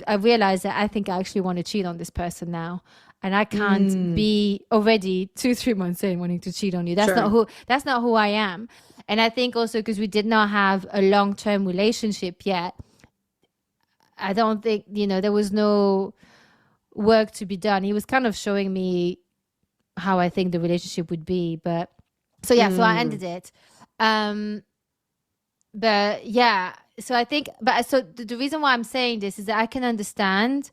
I realized that I think I actually want to cheat on this person now. And I can't Mm. be already 2, 3 months in wanting to cheat on you. Sure. That's not who I am. And I think also because we did not have a long-term relationship yet, I don't think, there was no work to be done. He was kind of showing me how I think the relationship would be. But so yeah, so I ended Mm. it. Um, but yeah, so I think, but so the reason why I'm saying this is that I can understand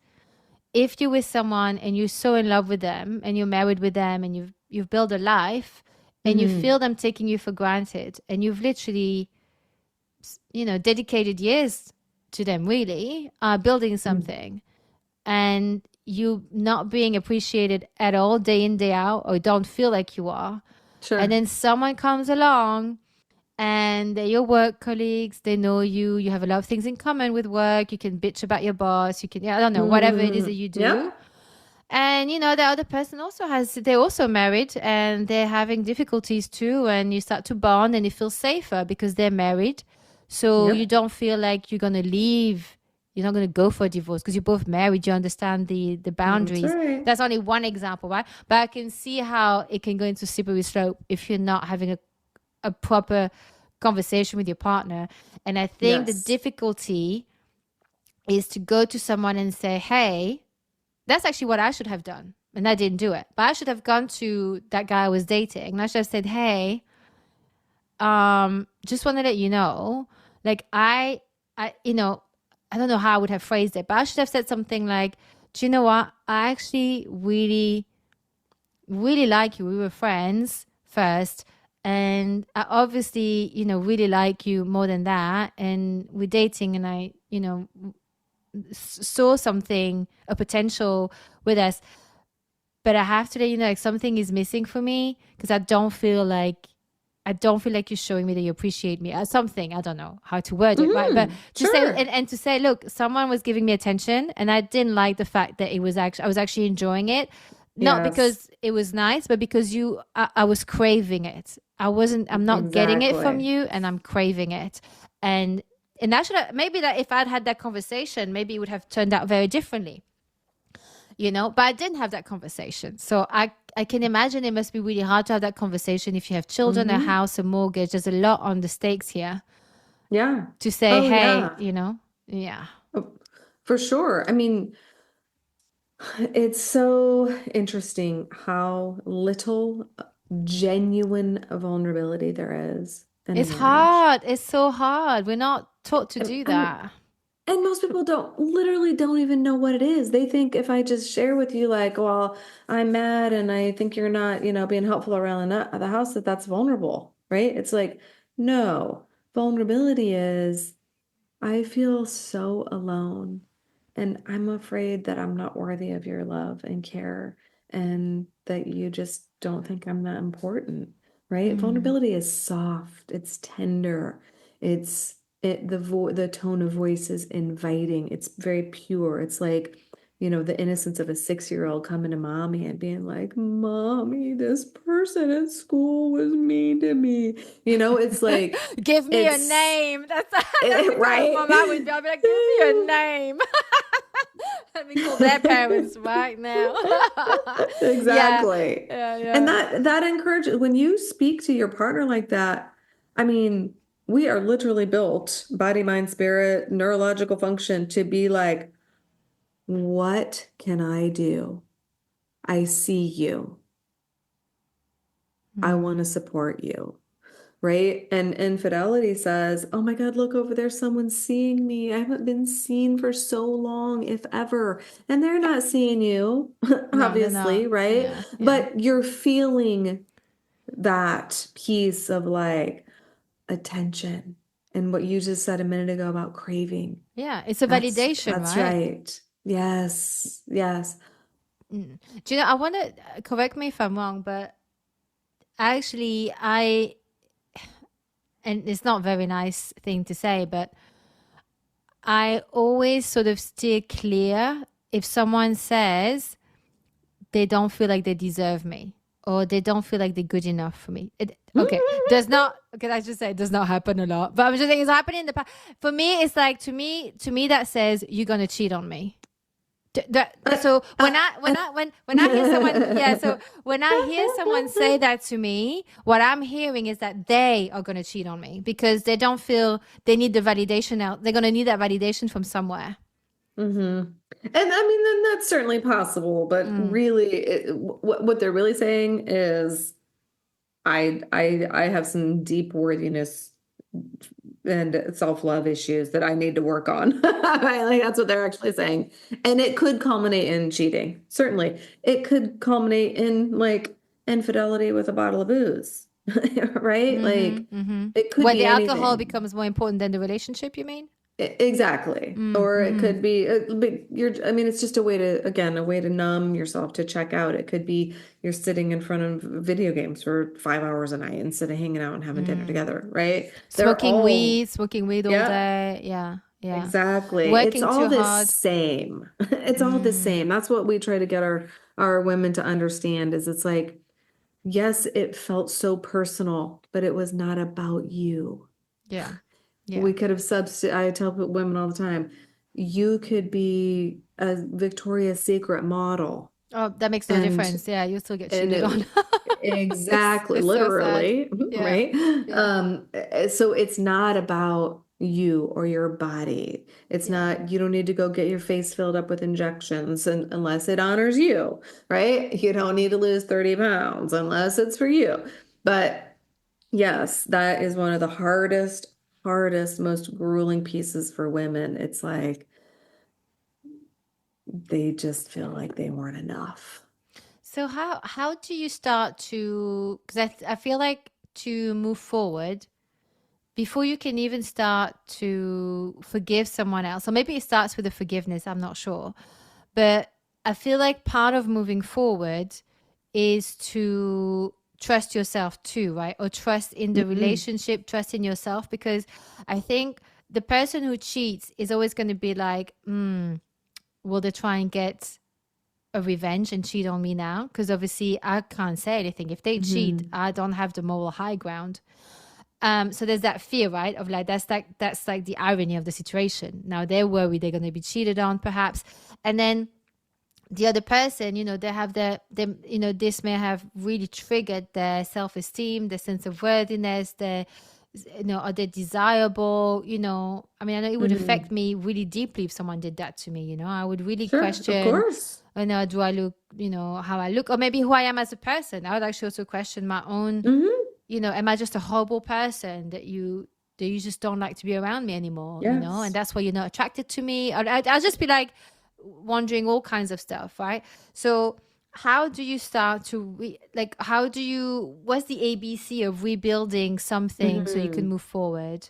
if you're with someone and you're so in love with them and you're married with them and you've built a life and you Mhm. feel them taking you for granted and you've literally, dedicated years to them, really, building Mm. something, and you not being appreciated at all day in, day out, or don't feel like you are. And Sure. then someone comes along and they're your work colleagues, they know you, you have a lot of things in common with work, you can bitch about your boss, you can, yeah, I don't know, whatever it is that Mhm. you do. Yep. And the other person they're also married and they're having difficulties too, and you start to bond and you feel safer because they're married. So you Yep. don't feel like you're gonna leave, you're not gonna go for a divorce because you're both married, you understand the That's boundaries. right. That's only one example, right? But I can see how it can go into slippery slope if you're not having a proper conversation with your partner. And I think the Yes. difficulty is to go to someone and say, hey, that's actually what I should have done. And I didn't do it. But I should have gone to that guy I was dating and I should have said, hey, just want to let you know, like I, I don't know how I would have phrased it, but I should have said something like, do you know what? I actually really, really like you. We were friends first. And I obviously, really like you more than that. And we're dating, and I, saw something, a potential with us. But I have to let you know, like something is missing for me because I don't feel like you're showing me that you appreciate me or something. I don't know how to word it, right? But Mhm. to say Sure. and to say, look, someone was giving me attention and I didn't like the fact that I was actually enjoying it. Not Yes. because it was nice, but because I was craving it. I'm not getting it from Exactly. you and I'm craving it. And and that should have, maybe that if I'd had that conversation, maybe it would have turned out very differently, but I didn't have that conversation. So I can imagine it must be really hard to have that conversation if you have children, a Mhm. house, a mortgage. There's a lot on the stakes here Yeah. to say, Oh, hey, yeah. yeah. Oh, for sure. I mean, it's so interesting how little genuine vulnerability there is in a It's marriage. hard. It's so hard. We're not taught to And, do and that. and most people literally don't even know what it is. They think if I just share with you, like, well, I'm mad and I think you're not, being helpful around the house, that's vulnerable, right? It's like, no, vulnerability is I feel so alone and I'm afraid that I'm not worthy of your love and care, and that you just don't think I'm that important, right? Mm. Vulnerability is soft, it's tender, the tone of voice is inviting, it's very pure. It's like, the innocence of a 6-year-old coming to mommy and being like, "Mommy, this person at school was mean to me." It's like, Give me a it's name. That's the kind of right. mom I would be. I'd be like, give me a name. Let me call their parents right now. Yeah, Exactly. yeah, And yeah. that encourages, when you speak to your partner like that, I mean, we are literally built, body, mind, spirit, neurological function, to be like, what can I do? I see you. I want to Mm. support you. Right? And infidelity says, "Oh my God, look over there. Someone's seeing me. I haven't been seen for so long, if ever." And they're not seeing you, No, they're obviously, not. right? Yeah, yeah, But you're feeling that piece of like attention, and what you just said a minute ago about craving. yeah. It's a That's validation, that's right? right. Yes. Yes. Mm. Do you know? I want to correct me if I'm wrong, but actually, and it's not a very nice thing to say, but I always sort of steer clear if someone says they don't feel like they deserve me or they don't feel like they're good enough for me. Okay, does not. Okay, I just say it does not happen a lot, but I'm just saying it's happening in the past. For me, it's like to me that says you're gonna cheat on me. Uh, So uh, when I hear someone, yeah, so when I hear someone say that to me, what I'm hearing is that they are going to cheat on me because they don't feel they need the validation out. They're going to need that validation from somewhere. Mm-hmm. And I mean, then that's certainly possible, but Mm. really, what they're really saying is, I have some deep worthiness and self-love issues that I need to work on. Like, that's what they're actually saying. And it could culminate in cheating. Certainly. It could culminate in like infidelity with a bottle of booze. Right? Like, Mm-hmm, mm-hmm. it could Where the be alcohol anything. becomes more important than the relationship, you mean? Exactly. Or it Mm-hmm. could be, but I mean, it's just a way to, again, a way to numb yourself, to check out. It could be you're sitting in front of video games for 5 hours a night instead of hanging out and having dinner Mm. together, right? They're all, Smoking weed all yeah, day. Yeah, yeah. exactly. It's Working all too the hard. same. It's all the Mm. same. That's what we try to get our women to understand, is it's like, yes, it felt so personal, but it was not about you. Yeah, yeah. We could have I tell women all the time, you could be a Victoria's Secret model, Oh, that makes no and difference. Yeah, you still get and cheated on. it's exactly, it's so sad. literally, Yeah, right? yeah, So it's not about you or your body. It's yeah. not, you don't need to go get your face filled up with injections, unless it honors you, right? You don't need to lose 30 pounds unless it's for you. But yes, that is one of the hardest, most grueling pieces for women. It's like they just feel like they weren't enough. So how do you start to? Because I feel like to move forward before you can even start to forgive someone else, or maybe it starts with a forgiveness. I'm not sure, but I feel like part of moving forward is to trust yourself too, right? Or trust in the Hmm. relationship, trust in yourself, because I think the person who cheats is always going to be like, will they try and get a revenge and cheat on me now? Because obviously I can't say anything. If they cheat, Hmm. I don't have the moral high ground. So there's that fear, right? Of like that's like the irony of the situation. Now they're worried they're gonna be cheated on, perhaps. And then the other person, they have this may have really triggered their self-esteem, their sense of worthiness, are they desirable? I mean, I know it would affect Hmm. me really deeply if someone did that to me. I would really Sure, of question, course. do I look, how I look, or maybe who I am as a person. I would actually also question my own, Hmm. am I just a horrible person that you just don't like to be around me anymore, and Yes. that's why you're not attracted to me. I'll just be like wondering all kinds of stuff, right? So how do you start to what's the ABC of rebuilding something so you can Hmm. move forward?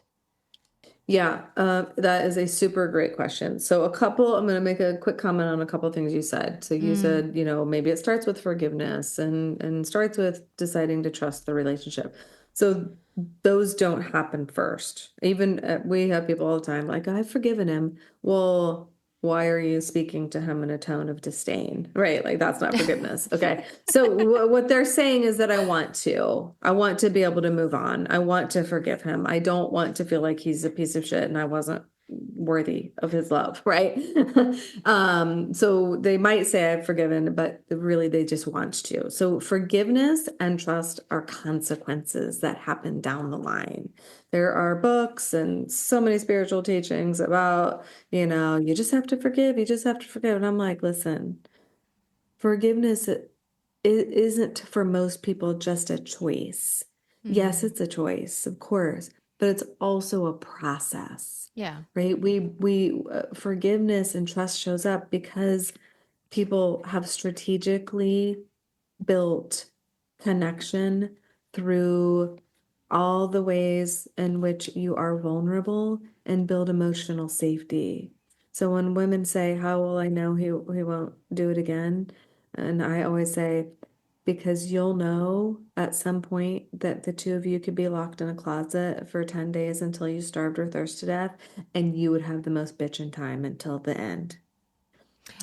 Yeah, that is a super great question. So I'm going to make a quick comment on a couple of things you said. So you Mm, said, maybe it starts with forgiveness and starts with deciding to trust the relationship. So those don't happen first. Even we have people all the time like, I've forgiven him. Well, why are you speaking to him in a tone of disdain? Right? Like that's not forgiveness. Okay. So what they're saying is that I want to be able to move on. I want to forgive him. I don't want to feel like he's a piece of shit and I wasn't worthy of his love, right? So they might say I've forgiven, but really they just want to. So forgiveness and trust are consequences that happen down the line. There are books and so many spiritual teachings about, you just have to forgive, you just have to forgive. And I'm like, listen, forgiveness it isn't for most people just a choice. Yes, mm, it's a choice, of course, but it's also a process, yeah. right? We forgiveness and trust shows up because people have strategically built connection through all the ways in which you are vulnerable and build emotional safety. So when women say, how will I know he won't do it again? And I always say, because you'll know at some point that the two of you could be locked in a closet for 10 days until you starved or thirst to death, and you would have the most bitchin' time until the end.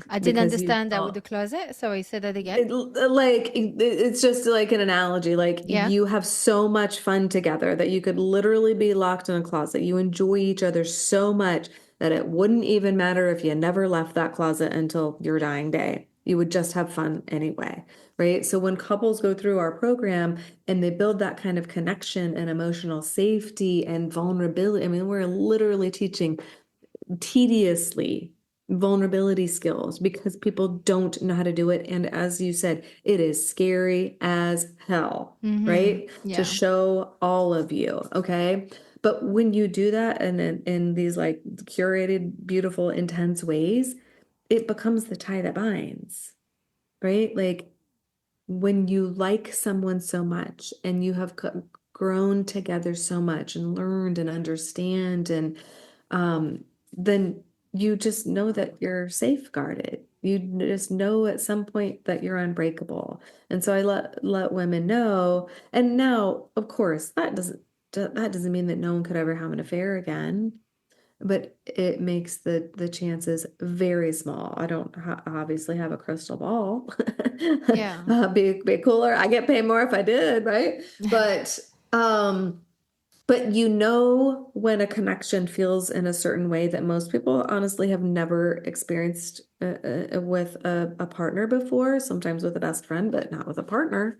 I didn't Because you understand that with don't the closet. Sorry, say that again. it's just like an analogy. Like Yeah. you have so much fun together that you could literally be locked in a closet. You enjoy each other so much that it wouldn't even matter if you never left that closet until your dying day. You would just have fun anyway, right? So when couples go through our program and they build that kind of connection and emotional safety and vulnerability, I mean, we're literally teaching tediously vulnerability skills because people don't know how to do it. And as you said, it is scary as hell, Mm-hmm. right? To Yeah. show all of you. Okay. But when you do that and in these like curated, beautiful, intense ways, it becomes the tie that binds, right? Like when you like someone so much and you have grown together so much and learned and understand and then you just know that you're safeguarded. You just know at some point that you're unbreakable. And so I let women know. And now, of course, that doesn't mean that no one could ever have an affair again, but it makes the chances very small. I don't obviously have a crystal ball. Yeah. Be cooler. I get paid more if I did, right? But you know when a connection feels in a certain way that most people honestly have never experienced with a partner before, sometimes with a best friend, but not with a partner.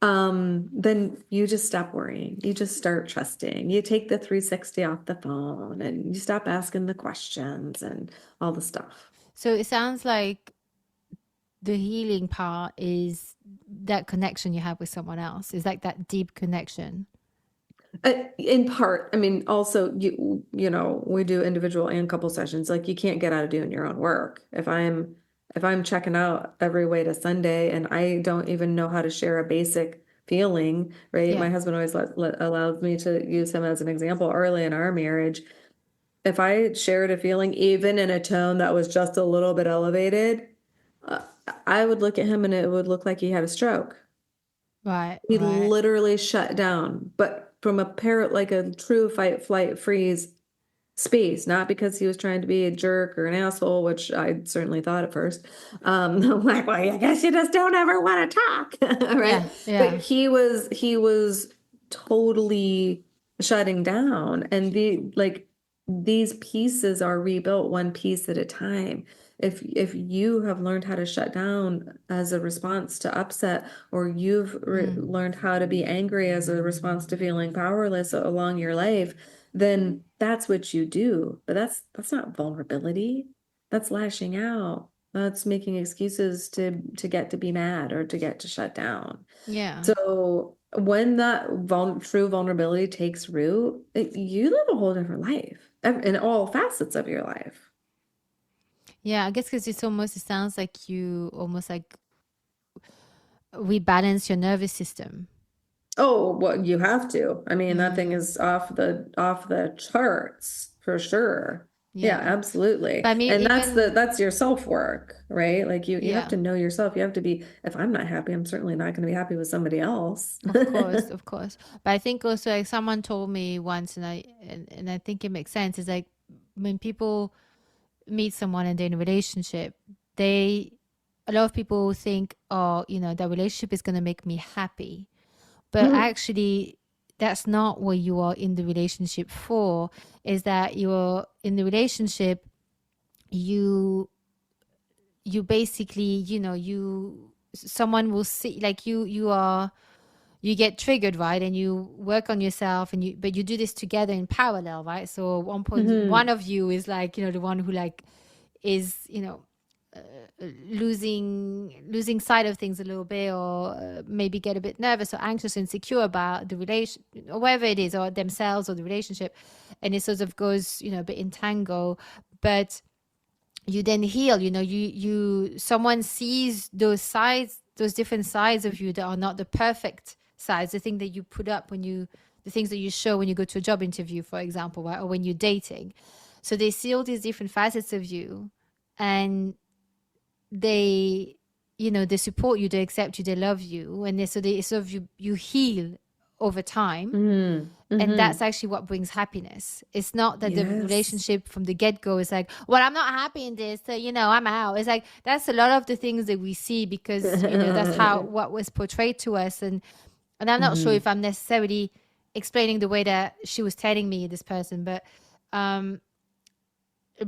Then you just stop worrying. You just start trusting. You take the 360 off the phone and you stop asking the questions and all the stuff. So it sounds like the healing part is that connection you have with someone else. Is like that deep connection. In part, I mean, also we do individual and couple sessions. Like you can't get out of doing your own work. If I'm checking out every way to Sunday and I don't even know how to share a basic feeling, right? Yeah. My husband always allows me to use him as an example early in our marriage. If I shared a feeling, even in a tone that was just a little bit elevated, uh, I would look at him and it would look like he had a stroke. Right. He Right. literally shut down, but from a parrot, like a true fight, flight, freeze space, not because he was trying to be a jerk or an asshole, which I certainly thought at first. I'm like, well, I guess you just don't ever want to talk, right? Yeah. But Yeah. he was totally shutting down, and these pieces are rebuilt one piece at a time. If you have learned how to shut down as a response to upset, or you've Mm. learned how to be angry as a response to feeling powerless along your life, then that's what you do. But that's not vulnerability. That's lashing out. That's making excuses to get to be mad or to get to shut down. Yeah. So when that true vulnerability takes root, you live a whole different life in all facets of your life. Yeah. I guess because it sounds like you almost like rebalance your nervous system. Oh, well, you have to. I mean, that thing Mm. is off the charts for sure. Yeah, Yeah. absolutely. But I mean, And even, that's your self-work, right? Like you have yeah, to know yourself. You have to be, if I'm not happy, I'm certainly not going to be happy with somebody else. of course, of course. But I think also like someone told me once, and I think it makes sense. Is like when people meet someone and they're in a relationship, they a lot of people think, oh, that relationship is going to make me happy. But Mhm. actually, that's not what you are in the relationship for. Is that you're in the relationship, you you basically, someone will see, like, you get triggered, right? And you work on yourself, but you do this together in parallel, right? So at one point, one Mhm. of you is like, the one who like is, losing sight of things a little bit, or maybe get a bit nervous or anxious, insecure about the relation, or whatever it is, or themselves or the relationship, and it sort of goes, a bit in tango. But you then heal, someone sees those sides, those different sides of you that are not the perfect sides, the thing that you put up the things that you show when you go to a job interview, for example, right? Or when you're dating. So they see all these different facets of you, and they they support you, they accept you, they love you, and they sort of you heal over time. Mhm. And that's Mhm. actually what brings happiness. It's not that the Yes. relationship from the get-go is like, well, I'm not happy in this, so I'm out. It's like that's a lot of the things that we see, because that's how what was portrayed to us. And I'm not sure if Mhm. I'm necessarily explaining the way that she was telling me, this person, but um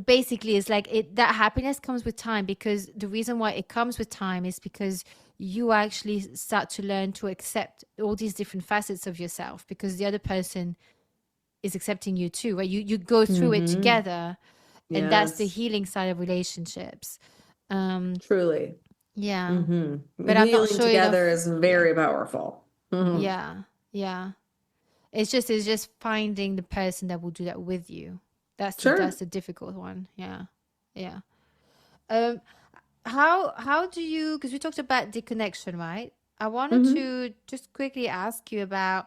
basically it's like that happiness comes with time, because the reason why it comes with time is because you actually start to learn to accept all these different facets of yourself, because the other person is accepting you too, right? You go through it Mhm. together, and that's the Yes. healing side of relationships. um Truly. yeah, Mhm. but I'm not Healing sure together enough. is Yeah, very powerful. Mhm. yeah, yeah. It's just finding the person that will do that with you. That's Sure. the difficult one. Yeah, yeah. um how do you, because we talked about disconnection, right? I wanted Mhm. to just quickly ask you about,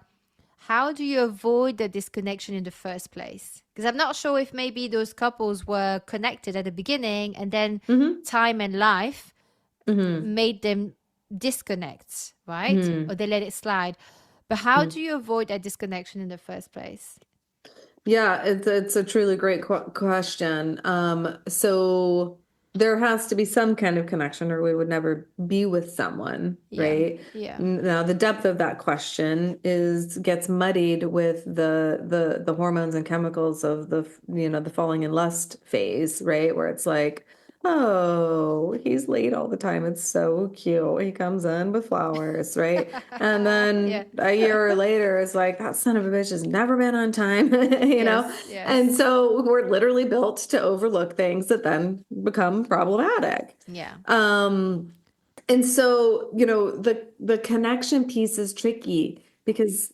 how do you avoid the disconnection in the first place? Because I'm not sure if maybe those couples were connected at the beginning, and then Mhm. time and life Mhm. made them disconnect, right? Or Mhm. they let it slide. But how do Mhm. you avoid that disconnection in the first place? Yeah, it's a truly great question. So there has to be some kind of connection, or we would never be with someone, Yeah, right? yeah, Now, the depth of that question is gets muddied with the hormones and chemicals of the falling in lust phase, right? Where it's like, oh, he's late all the time. It's so cute. He comes in with flowers, right? And yeah. then a year later, it's like, that son of a bitch has never been on time, you know? Yes, And yes. so we're literally built to overlook things that then become problematic. Yeah, Um, and so, the connection piece is tricky because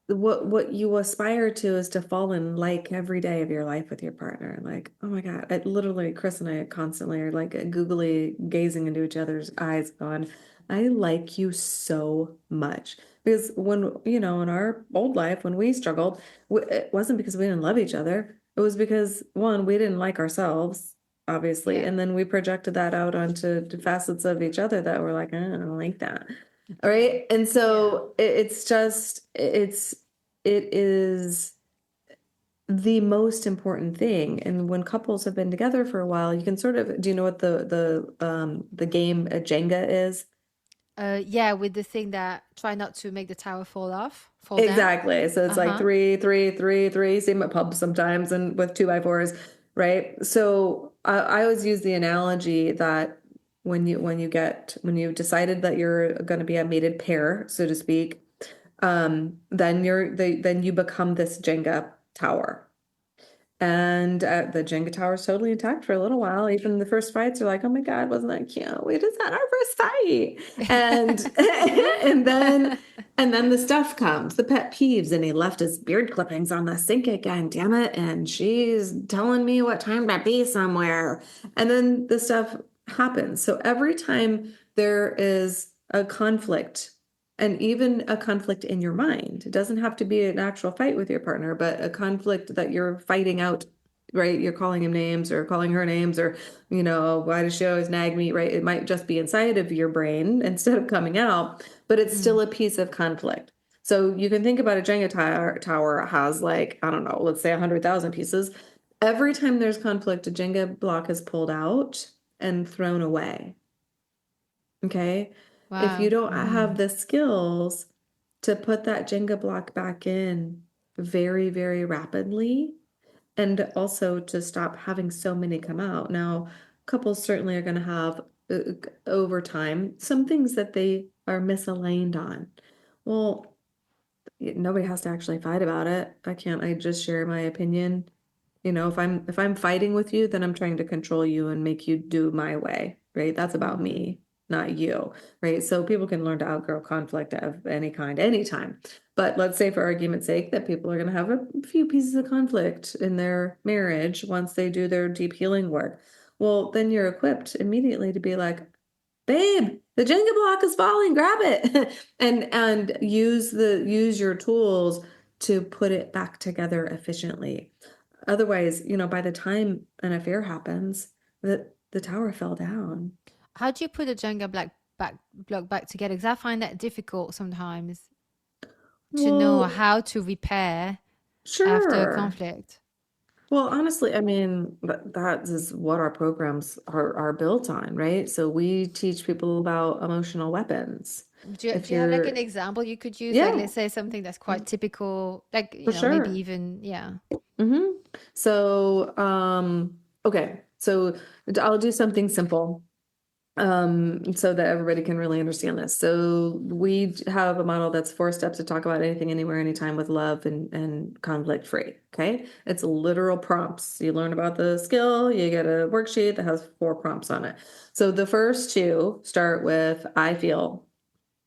what you aspire to is to fall in like every day of your life with your partner. Like, oh my God, literally, Chris and I constantly are like googly gazing into each other's eyes, going, I like you so much. Because when, in our old life, when we struggled, it wasn't because we didn't love each other. It was because, one, we didn't like ourselves, obviously. yeah, And then we projected that out onto facets of each other that were like, I don't like that. All yeah, right. And yeah. so it's just, it is the most important thing. And when couples have been together for a while, you can sort of, do you know what the game Jenga is? Yeah, with the thing that try not to make the tower fall down. Exactly. So it's like Uh-huh. three, three, three, three. See them at pubs sometimes, and with 2x4s, right? So I always use the analogy that when you decided that you're going to be a mated pair, so to speak, then you become this Jenga tower. And the Jenga tower is totally intact for a little while. Even the first fights are like, oh my God, wasn't that cute? We just had our first fight. And and then and then the stuff comes, the pet peeves, and he left his beard clippings on the sink again, damn it. And she's telling me what time to be somewhere. And then the stuff happens. So every time there is a conflict And even a conflict in your mind. It doesn't have to be an actual fight with your partner, but a conflict that you're fighting out, right? You're calling him names or calling her names, or, why does she always nag me, right? It might just be inside of your brain instead of coming out, but it's still a piece of conflict. So you can think about a Jenga tower has, like, I don't know, let's say 100,000 pieces. Every time there's conflict, a Jenga block is pulled out and thrown away. Okay. If you Wow. don't have the skills to put that Jenga block back in very, very rapidly, and also to stop having so many come out. Now, couples certainly are going to have over time some things that they are misaligned on. Well, nobody has to actually fight about it. I just share my opinion. If I'm fighting with you, then I'm trying to control you and make you do my way, right? That's about me, not you, right? So people can learn to outgrow conflict of any kind, anytime. But let's say, for argument's sake, that people are going to have a few pieces of conflict in their marriage once they do their deep healing work. Well, then you're equipped immediately to be like, babe, the Jenga block is falling, grab it. and use your tools to put it back together efficiently. Otherwise, by the time an affair happens, the tower fell down. How do you put a Jenga block back together? Because I find that difficult sometimes to know Well, how to repair after a sure. conflict. Well, honestly, I mean, that is what our programs are built on, right? So we teach people about emotional weapons. If Do you have like an you're, example you could use? Like, yeah, let's say something that's quite typical, like, for maybe sure. even, yeah. hmm So, okay. So I'll do something simple, so that everybody can really understand this. So we have a model that's 4 steps to talk about anything, anywhere, anytime with love and conflict free. Okay. It's literal prompts. You learn about the skill, you get a worksheet that has 4 prompts on it. So the first 2 start with I feel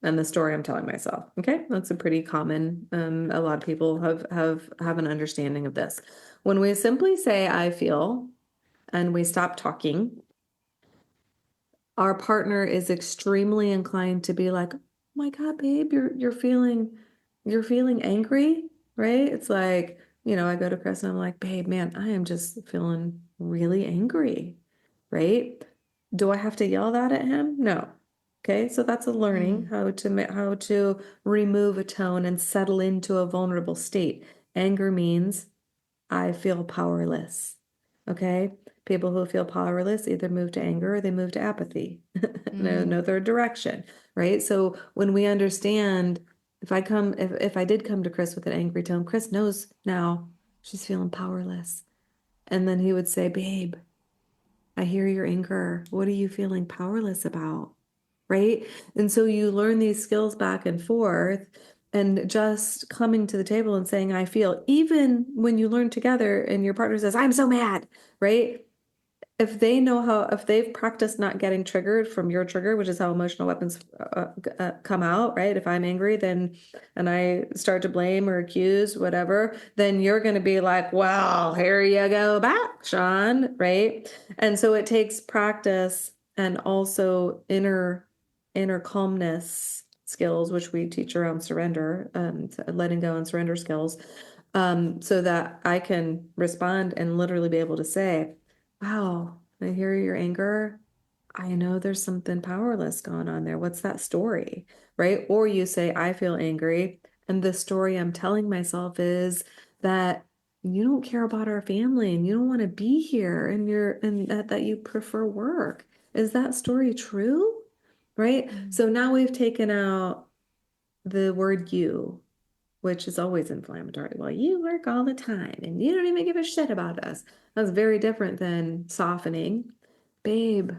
and the story I'm telling myself. Okay. That's a pretty common, a lot of people have an understanding of this. When we simply say I feel and we stop talking, our partner is extremely inclined to be like, "Oh my God, babe, you're feeling angry, right?" It's like, I go to Chris and I'm like, "Babe, man, I am just feeling really angry." Right? Do I have to yell that at him? No. Okay, so that's a learning Mm, how to remove a tone and settle into a vulnerable state. Anger means I feel powerless. Okay? People who feel powerless either move to anger or they move to apathy. No mm, third direction, right? So when we understand, if I did come to Chris with an angry tone, Chris knows now she's feeling powerless. And then he would say, babe, I hear your anger. What are you feeling powerless about? Right? And so you learn these skills back and forth, and just coming to the table and saying, I feel, even when you learn together and your partner says, I'm so mad, right? If they've practiced not getting triggered from your trigger, which is how emotional weapons come out, right? If I'm angry, and I start to blame or accuse, whatever, then you're going to be like, well, here you go back, Shawn, right? And so it takes practice and also inner calmness skills, which we teach around surrender, letting go and surrender skills, so that I can respond and literally be able to say, wow, I hear your anger. I know there's something powerless going on there. What's that story? Right? Or you say, I feel angry. And the story I'm telling myself is that you don't care about our family and you don't want to be here, and that you prefer work. Is that story true? Right? mm. So now we've taken out the word you, which is always inflammatory. Well, you work all the time and you don't even give a shit about us. That's very different than softening. Babe,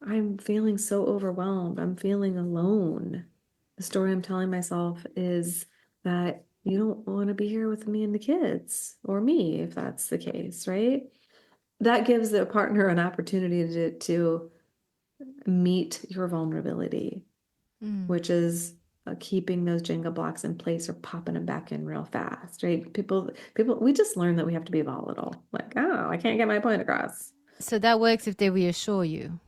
I'm feeling so overwhelmed. I'm feeling alone. The story I'm telling myself is that you don't want to be here with me and the kids, or me, if that's the case, right? That gives the partner an opportunity to meet your vulnerability, Mm. which is keeping those Jenga blocks in place or popping them back in real fast, right? We just learn that we have to be volatile. Like, oh, I can't get my point across. So that works if they reassure you.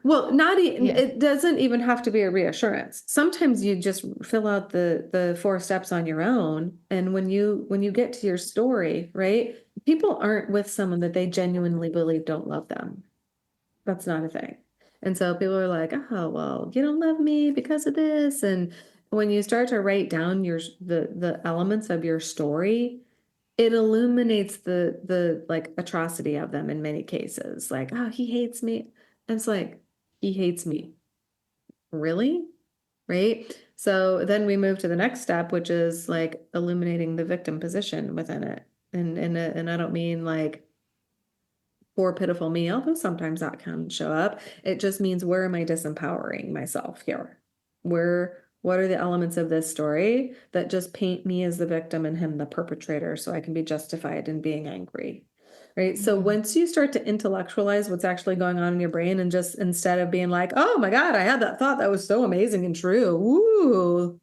Well, not Yeah. it doesn't even have to be a reassurance. Sometimes you just fill out the four steps on your own, and when you get to your story, right? People aren't with someone that they genuinely believe don't love them. That's not a thing. And so people are like, "Oh, well, you don't love me because of this." And when you start to write down the elements of your story, it illuminates the like atrocity of them in many cases. Like, "Oh, he hates me." And it's like, "He hates me." Really? Right? So then we move to the next step, which is like illuminating the victim position within it. And I don't mean like poor pitiful me, although sometimes that can show up. It just means, where am I disempowering myself here? What are the elements of this story that just paint me as the victim and him the perpetrator, so I can be justified in being angry? Right. So Mm. once you start to intellectualize what's actually going on in your brain, and just instead of being like, "Oh my God, I had that thought that was so amazing and true." Ooh,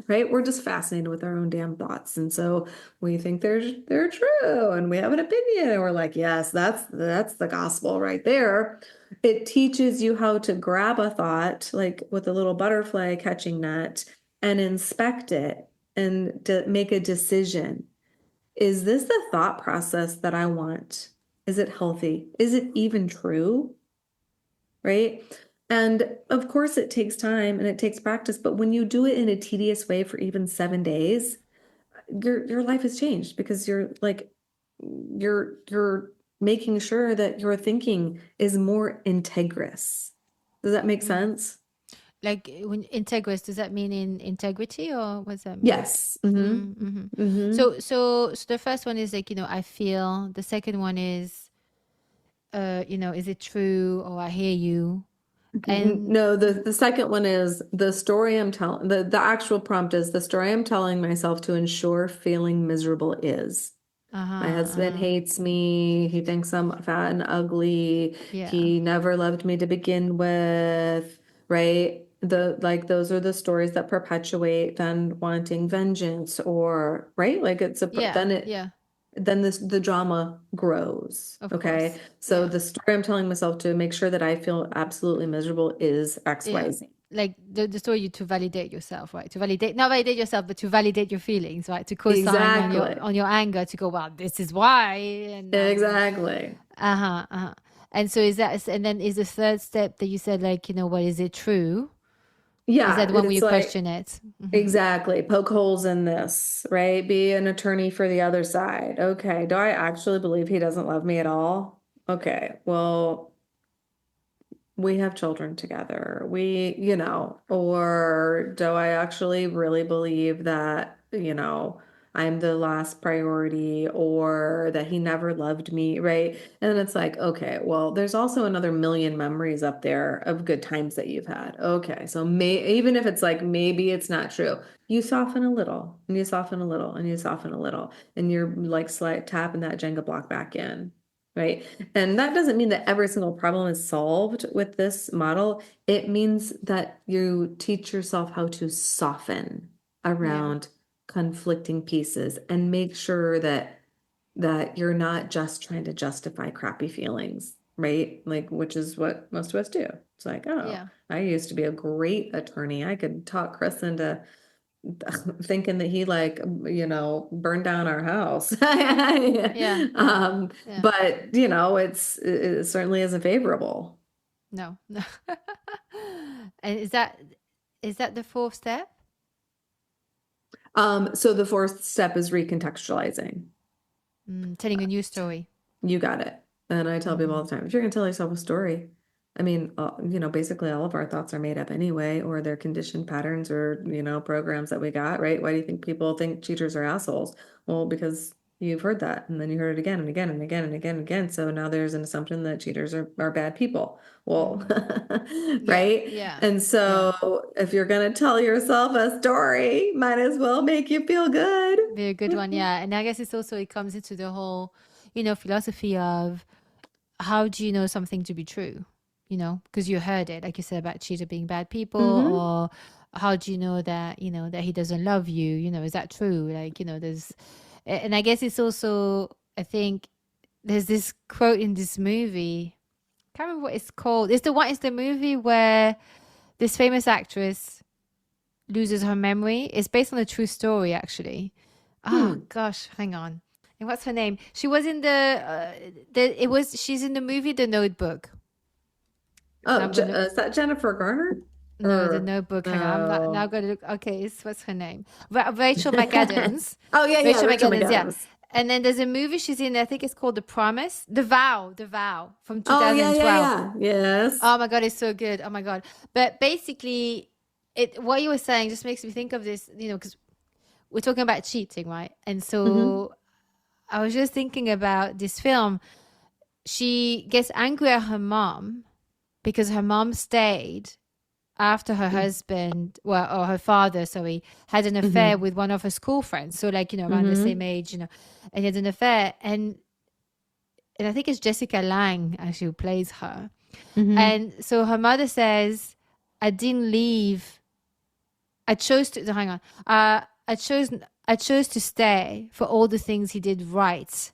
right. We're just fascinated with our own damn thoughts. And so we think they're true, and we have an opinion, and we're like, "Yes, that's the gospel right there." It teaches you how to grab a thought, like with a little butterfly catching net, and inspect it and to make a decision. Is this the thought process that I want? Is it healthy? Is it even true? Right? And of course, it takes time and it takes practice, but when you do it in a tedious way for even 7 days, your life has changed, because you're like you're making sure that your thinking is more integrous. Does that make Mm. sense? Like when integrous, does that mean in integrity or what does that mean? Yes. Mm-hmm. Mm-hmm. So the first one is like, I feel. The second one is, is it true, or I hear you. And No, the second one is the story I'm telling. The actual prompt is, the story I'm telling myself to ensure feeling miserable is. My uh-huh, husband uh-huh. hates me. He thinks I'm fat and ugly. Yeah. He never loved me to begin with, right? Like those are the stories that perpetuate then wanting vengeance, or right? Like Yeah. Yeah. then the drama grows. Of Okay. course. So Yeah. the story I'm telling myself to make sure that I feel absolutely miserable is Yeah. XYZ. Like the story, you to validate yourself, right? To validate, not validate yourself, but to validate your feelings, right? To co-sign on your Exactly. anger, to go, well, this is why. And Exactly. uh-huh, uh-huh. And so and then is the third step that you said, like, what is it true? Is that Yeah. the one where It's you like, question it? Mm-hmm. exactly. Poke holes in this, right? Be an attorney for the other side. Okay. Do I actually believe he doesn't love me at all? Okay. Well, we have children together. Or do I actually really believe that, I'm the last priority, or that he never loved me, right? And then it's like, okay, well, there's also another million memories up there of good times that you've had. Okay, so even if it's like maybe it's not true, you soften a little, and you soften a little, and you soften a little, and you're like tapping that Jenga block back in. Right. And that doesn't mean that every single problem is solved with this model. It means that you teach yourself how to soften Yeah. around conflicting pieces, and make sure that you're not just trying to justify crappy feelings, right? Like, which is what most of us do. It's like, "Oh, Yeah. I used to be a great attorney. I could talk Chris into thinking that he like, burned down our house." Yeah. Yeah. Yeah. But it certainly isn't favorable. No. No. And is that the fourth step? So the fourth step is recontextualizing. Telling a new story. You got it. And I tell people all Mm-hmm. the time, if you're gonna tell yourself a story, I mean, basically all of our thoughts are made up anyway, or they're conditioned patterns, or, programs that we got, right? Why do you think people think cheaters are assholes? Well, because you've heard that, and then you heard it again and again and again and again and again. So now there's an assumption that cheaters are bad people. Well, Mm-hmm. Yeah. right? Yeah. And Yeah. so if you're gonna tell yourself a story, might as well make you feel good. Be a good one. Yeah. And I guess it comes into the whole, philosophy of, how do you know something to be true? Because you heard it, like you said, about cheater being bad people, Hmm. or how do you know that, that he doesn't love you? Is that true? Like, and I guess it's also, I think there's this quote in this movie. Can't remember what it's called. It's the one. It's the movie where this famous actress loses her memory. It's based on a true story, actually. Ah, Hmm. gosh, hang on. And what's her name? She was in she's in the movie The Notebook. Now Oh, I'm gonna is that Jennifer Garner? no, The Or Notebook. Hang on, I'm not now no? gonna look. Okay, it's what's her name? Rachel McAdams. Oh yeah, yeah, Rachel Rachel McAdams, yeah. McAdams. And then there's a movie she's in. I think it's called The Promise, The Vow from Oh yeah, yeah, 2012. yeah. Yes. Oh my God, it's so good. Oh my God. But basically, what you were saying just makes me think of this, because we're talking about cheating, right? And Hmm. so I was just thinking about this film. She gets angry at her mom because her mom stayed after her husband, well, or her father, sorry, had an affair Hmm. with one of her school friends. So, like, around the same Hmm. age, and he had an affair. And I think it's Jessica Lange actually who plays her. Hmm. And so her mother says, I didn't leave. I chose to hang on. I chose to stay for all the things he did right,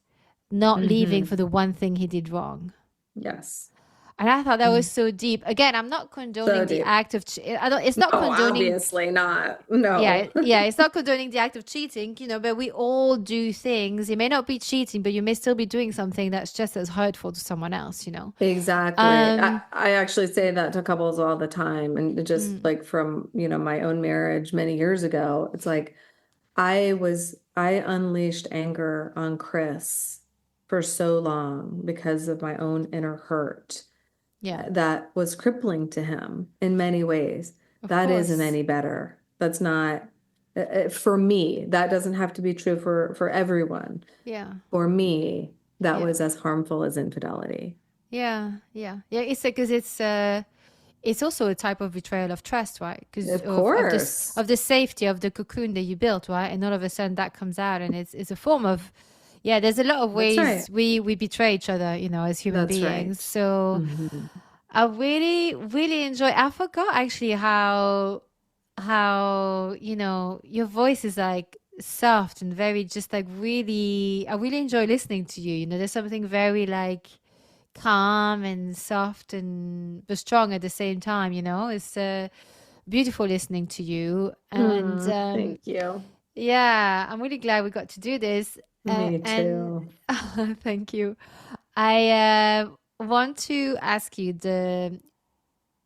not leaving for Hmm. the one thing he did wrong. Yes. And I thought that was Mm. so deep. Again, I'm not So condoning the deep. act of I don't it's not No, condoning obviously not. yeah, No. yeah, it's not condoning the act of cheating, but we all do things. It may not be cheating, but you may still be doing something that's just as hurtful to someone else. Exactly. Um, I actually say that to couples all the time. And it just mm, like from, my own marriage many years ago, it's like I unleashed anger on Chris for so long because of my own inner hurt yeah, that was crippling to him in many ways. of That isn't course. any better. That's not for me. That doesn't have to be true for everyone. Yeah. For me, that Yeah. was as harmful as infidelity. Yeah, yeah, yeah. It's because it's also a type of betrayal of trust, right? Because Of of this course. of the safety of the cocoon that you built, right? And all of a sudden that comes out, and it's a form of yeah. There's a lot of That's right. ways we betray each other, as human That's beings. right. So Hmm. I really really enjoy. I forgot actually how your voice is like soft and very just like really. I really enjoy listening to you. There's something very like calm and soft and but strong at the same time. It's beautiful listening to you. And Thank you. yeah, I'm really glad we got to do this. Me And too. thank you. I want to ask you the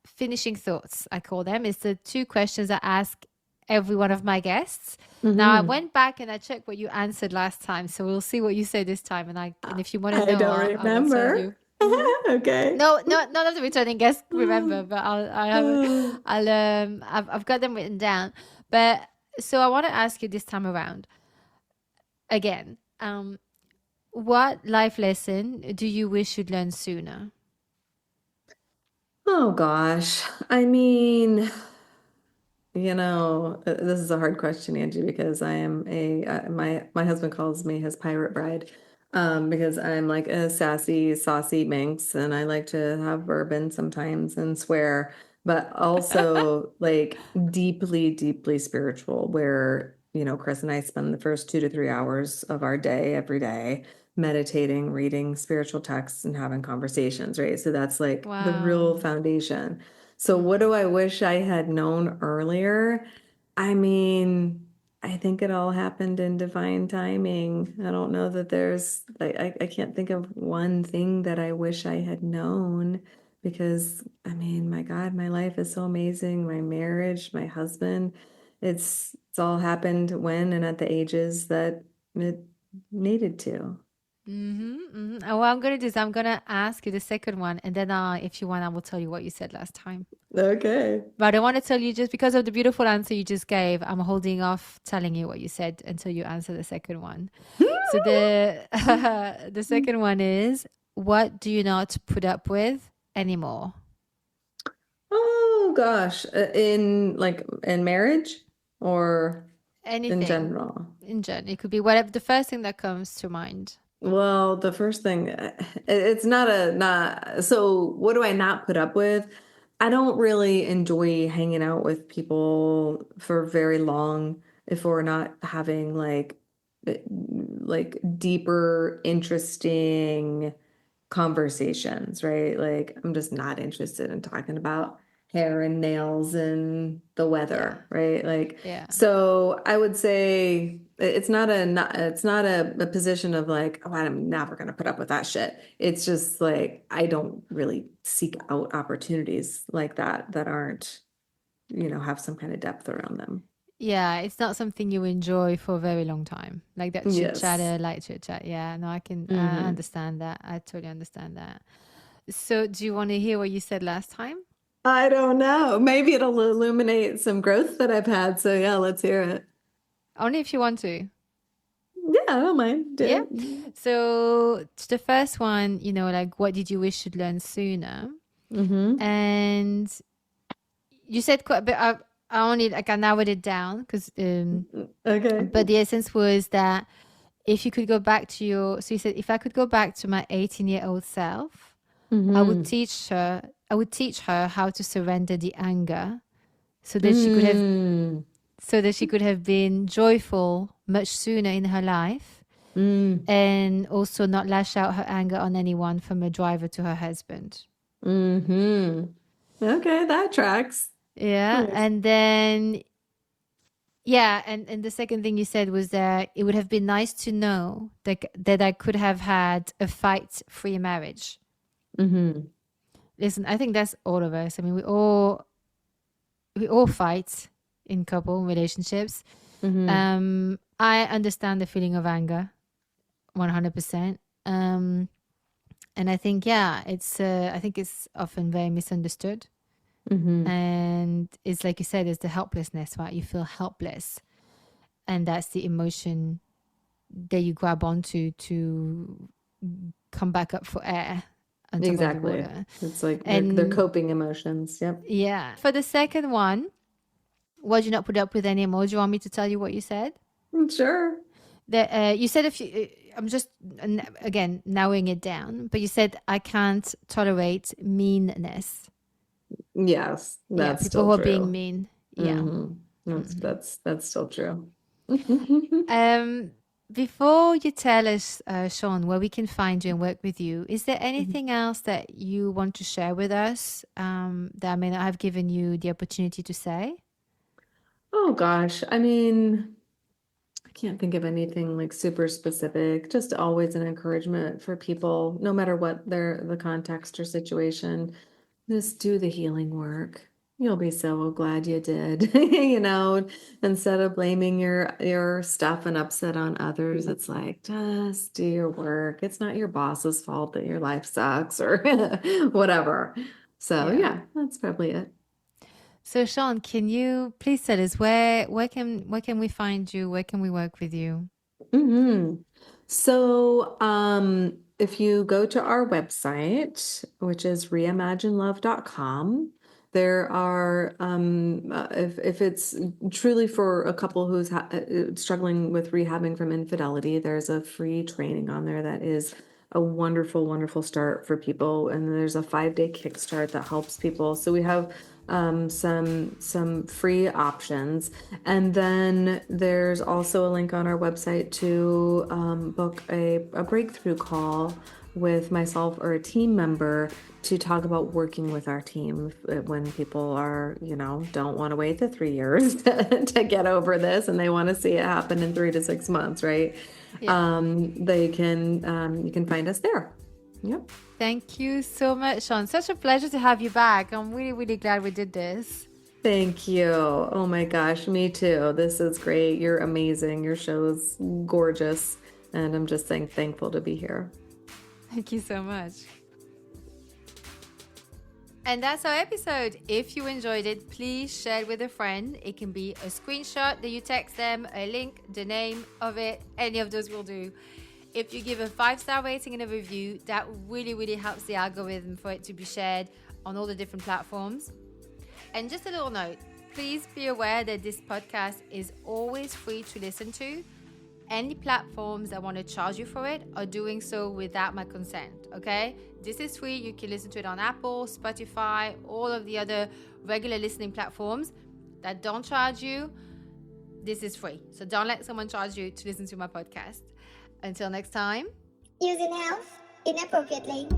finishing thoughts, I call them. It's the two questions I ask every one of my guests. Now I Hmm. went back and I checked what you answered last time, so we'll see what you say this time. And if you want to I know, don't I will tell remember. you. Mhm. Okay. No, no, none of the returning guests remember, but I have, I've got them written down. But so I want to ask you this time around again. What life lesson do you wish you'd learned sooner? Oh gosh. I mean, this is a hard question, Angie, because I am my husband calls me his pirate bride, because I'm like a sassy, saucy minx, and I like to have bourbon sometimes and swear, but also like deeply, deeply spiritual, where, Chris and I spend the first 2 to 3 hours of our day every day meditating, reading spiritual texts, and having conversations, right? So that's like the real Wow. foundation. So what do Mm, I wish I had known earlier? I mean, I think it all happened in divine timing. I don't know that I can't think of one thing that I wish I had known because, I mean, my God, my life is so amazing. My marriage, my husband, it's all happened when and at the ages that it needed to. What I'm gonna do is I'm gonna ask you the second one, and then if you want, I will tell you what you said last time. Okay. But I don't want to tell you just because of the beautiful answer you just gave. I'm holding off telling you what you said until you answer the second one. So the the second one is, what do you not put up with anymore? Oh gosh, in marriage or in Anything general? in general. It could be whatever the first thing that comes to mind. Well, the first thing, it's not, so what do I not put up with? I don't really enjoy hanging out with people for very long if we're not having like deeper, interesting conversations, right? Like, I'm just not interested in talking about hair and nails and the weather, right? Like, Yeah. so I would say it's not a position of like, oh, I'm never going to put up with that shit. It's just like, I don't really seek out opportunities like that aren't, have some kind of depth around them. Yeah, it's not something you enjoy for a very long time. Like that chit Yes. chatter, light chit chat. Yeah, no, I Hmm. understand that. I totally understand that. So, do you want to hear what you said last time? I don't know. Maybe it'll illuminate some growth that I've had. So yeah, let's hear it. Only if you want to. Yeah, I don't mind. Yeah. Do it. So, the first one, like, what did you wish you'd learn sooner? Mm-hmm. And you said quite a bit. I only like I narrowed it down because, Okay. but the essence was that if you could go back to so you said if I could go back to my 18-year-old self, I would Mm-hmm. teach her. I would teach her how to surrender the anger, so that she could have, Mm. been joyful much sooner in her life, Mm. and also not lash out her anger on anyone, from her driver to her husband. Mm-hmm. Okay, that tracks. Yeah, Nice. and then yeah, and the second thing you said was that it would have been nice to know that I could have had a fight-free marriage. Mm-hmm. Listen, I think that's all of us. I mean, we all fight in couple relationships. Mm-hmm. I understand the feeling of anger 100%. And I think, yeah, I think it's often very misunderstood. Mm-hmm. And it's like you said, it's the helplessness, right? You feel helpless. And that's the emotion that you grab onto to come back up for air on top of the Exactly. water. It's like they're And coping emotions. Yep. yeah, for the second one, would you not put up with any more? Do you want me to tell you what you said? Sure. That you said if you, I'm just again narrowing it down, but you said I can't tolerate meanness. Yes, Yeah, that's people still who are being true. mean. Yeah. Mm-hmm. That's Hmm. that's that's still true. Um, Before you tell us, Shawn, where we can find you and work with you, is there anything else that you want to share with us that I may not have given you the opportunity to say? Oh gosh, I mean, I can't think of anything like super specific. Just always an encouragement for people, no matter what the context or situation. Just do the healing work. You'll be so glad you did. Instead of blaming your stuff and upset on others, it's like just do your work. It's not your boss's fault that your life sucks or whatever. So Yeah. yeah, that's probably it. So, Shawn, can you please tell us where can we find you? Where can we work with you? Hmm. So, if you go to our website, which is reimaginelove.com, there are, if it's truly for a couple who's struggling with rehabbing from infidelity, there's a free training on there that is a wonderful, wonderful start for people. And there's a 5-day kickstart that helps people. So we have some free options. And then there's also a link on our website to book a breakthrough call with myself or a team member to talk about working with our team when people are, don't want to wait the 3 years to get over this and they want to see it happen in 3 to 6 months, right? Yeah. You can find us there. Yep. Thank you so much, Shawn. Such a pleasure to have you back. I'm really, really glad we did this. Thank you. Oh my gosh, me too. This is great. You're amazing. Your show is gorgeous. And I'm just thankful to be here. Thank you so much. And that's our episode. If you enjoyed it, please share it with a friend. It can be a screenshot that you text them, a link, the name of it, any of those will do. If you give a 5-star rating and a review, that really, really helps the algorithm for it to be shared on all the different platforms. And just a little note, please be aware that this podcast is always free to listen to. Any platforms that want to charge you for it are doing so without my consent, okay? This is free. You can listen to it on Apple, Spotify, all of the other regular listening platforms that don't charge you. This is free. So don't let someone charge you to listen to my podcast. Until next time. Using health inappropriately.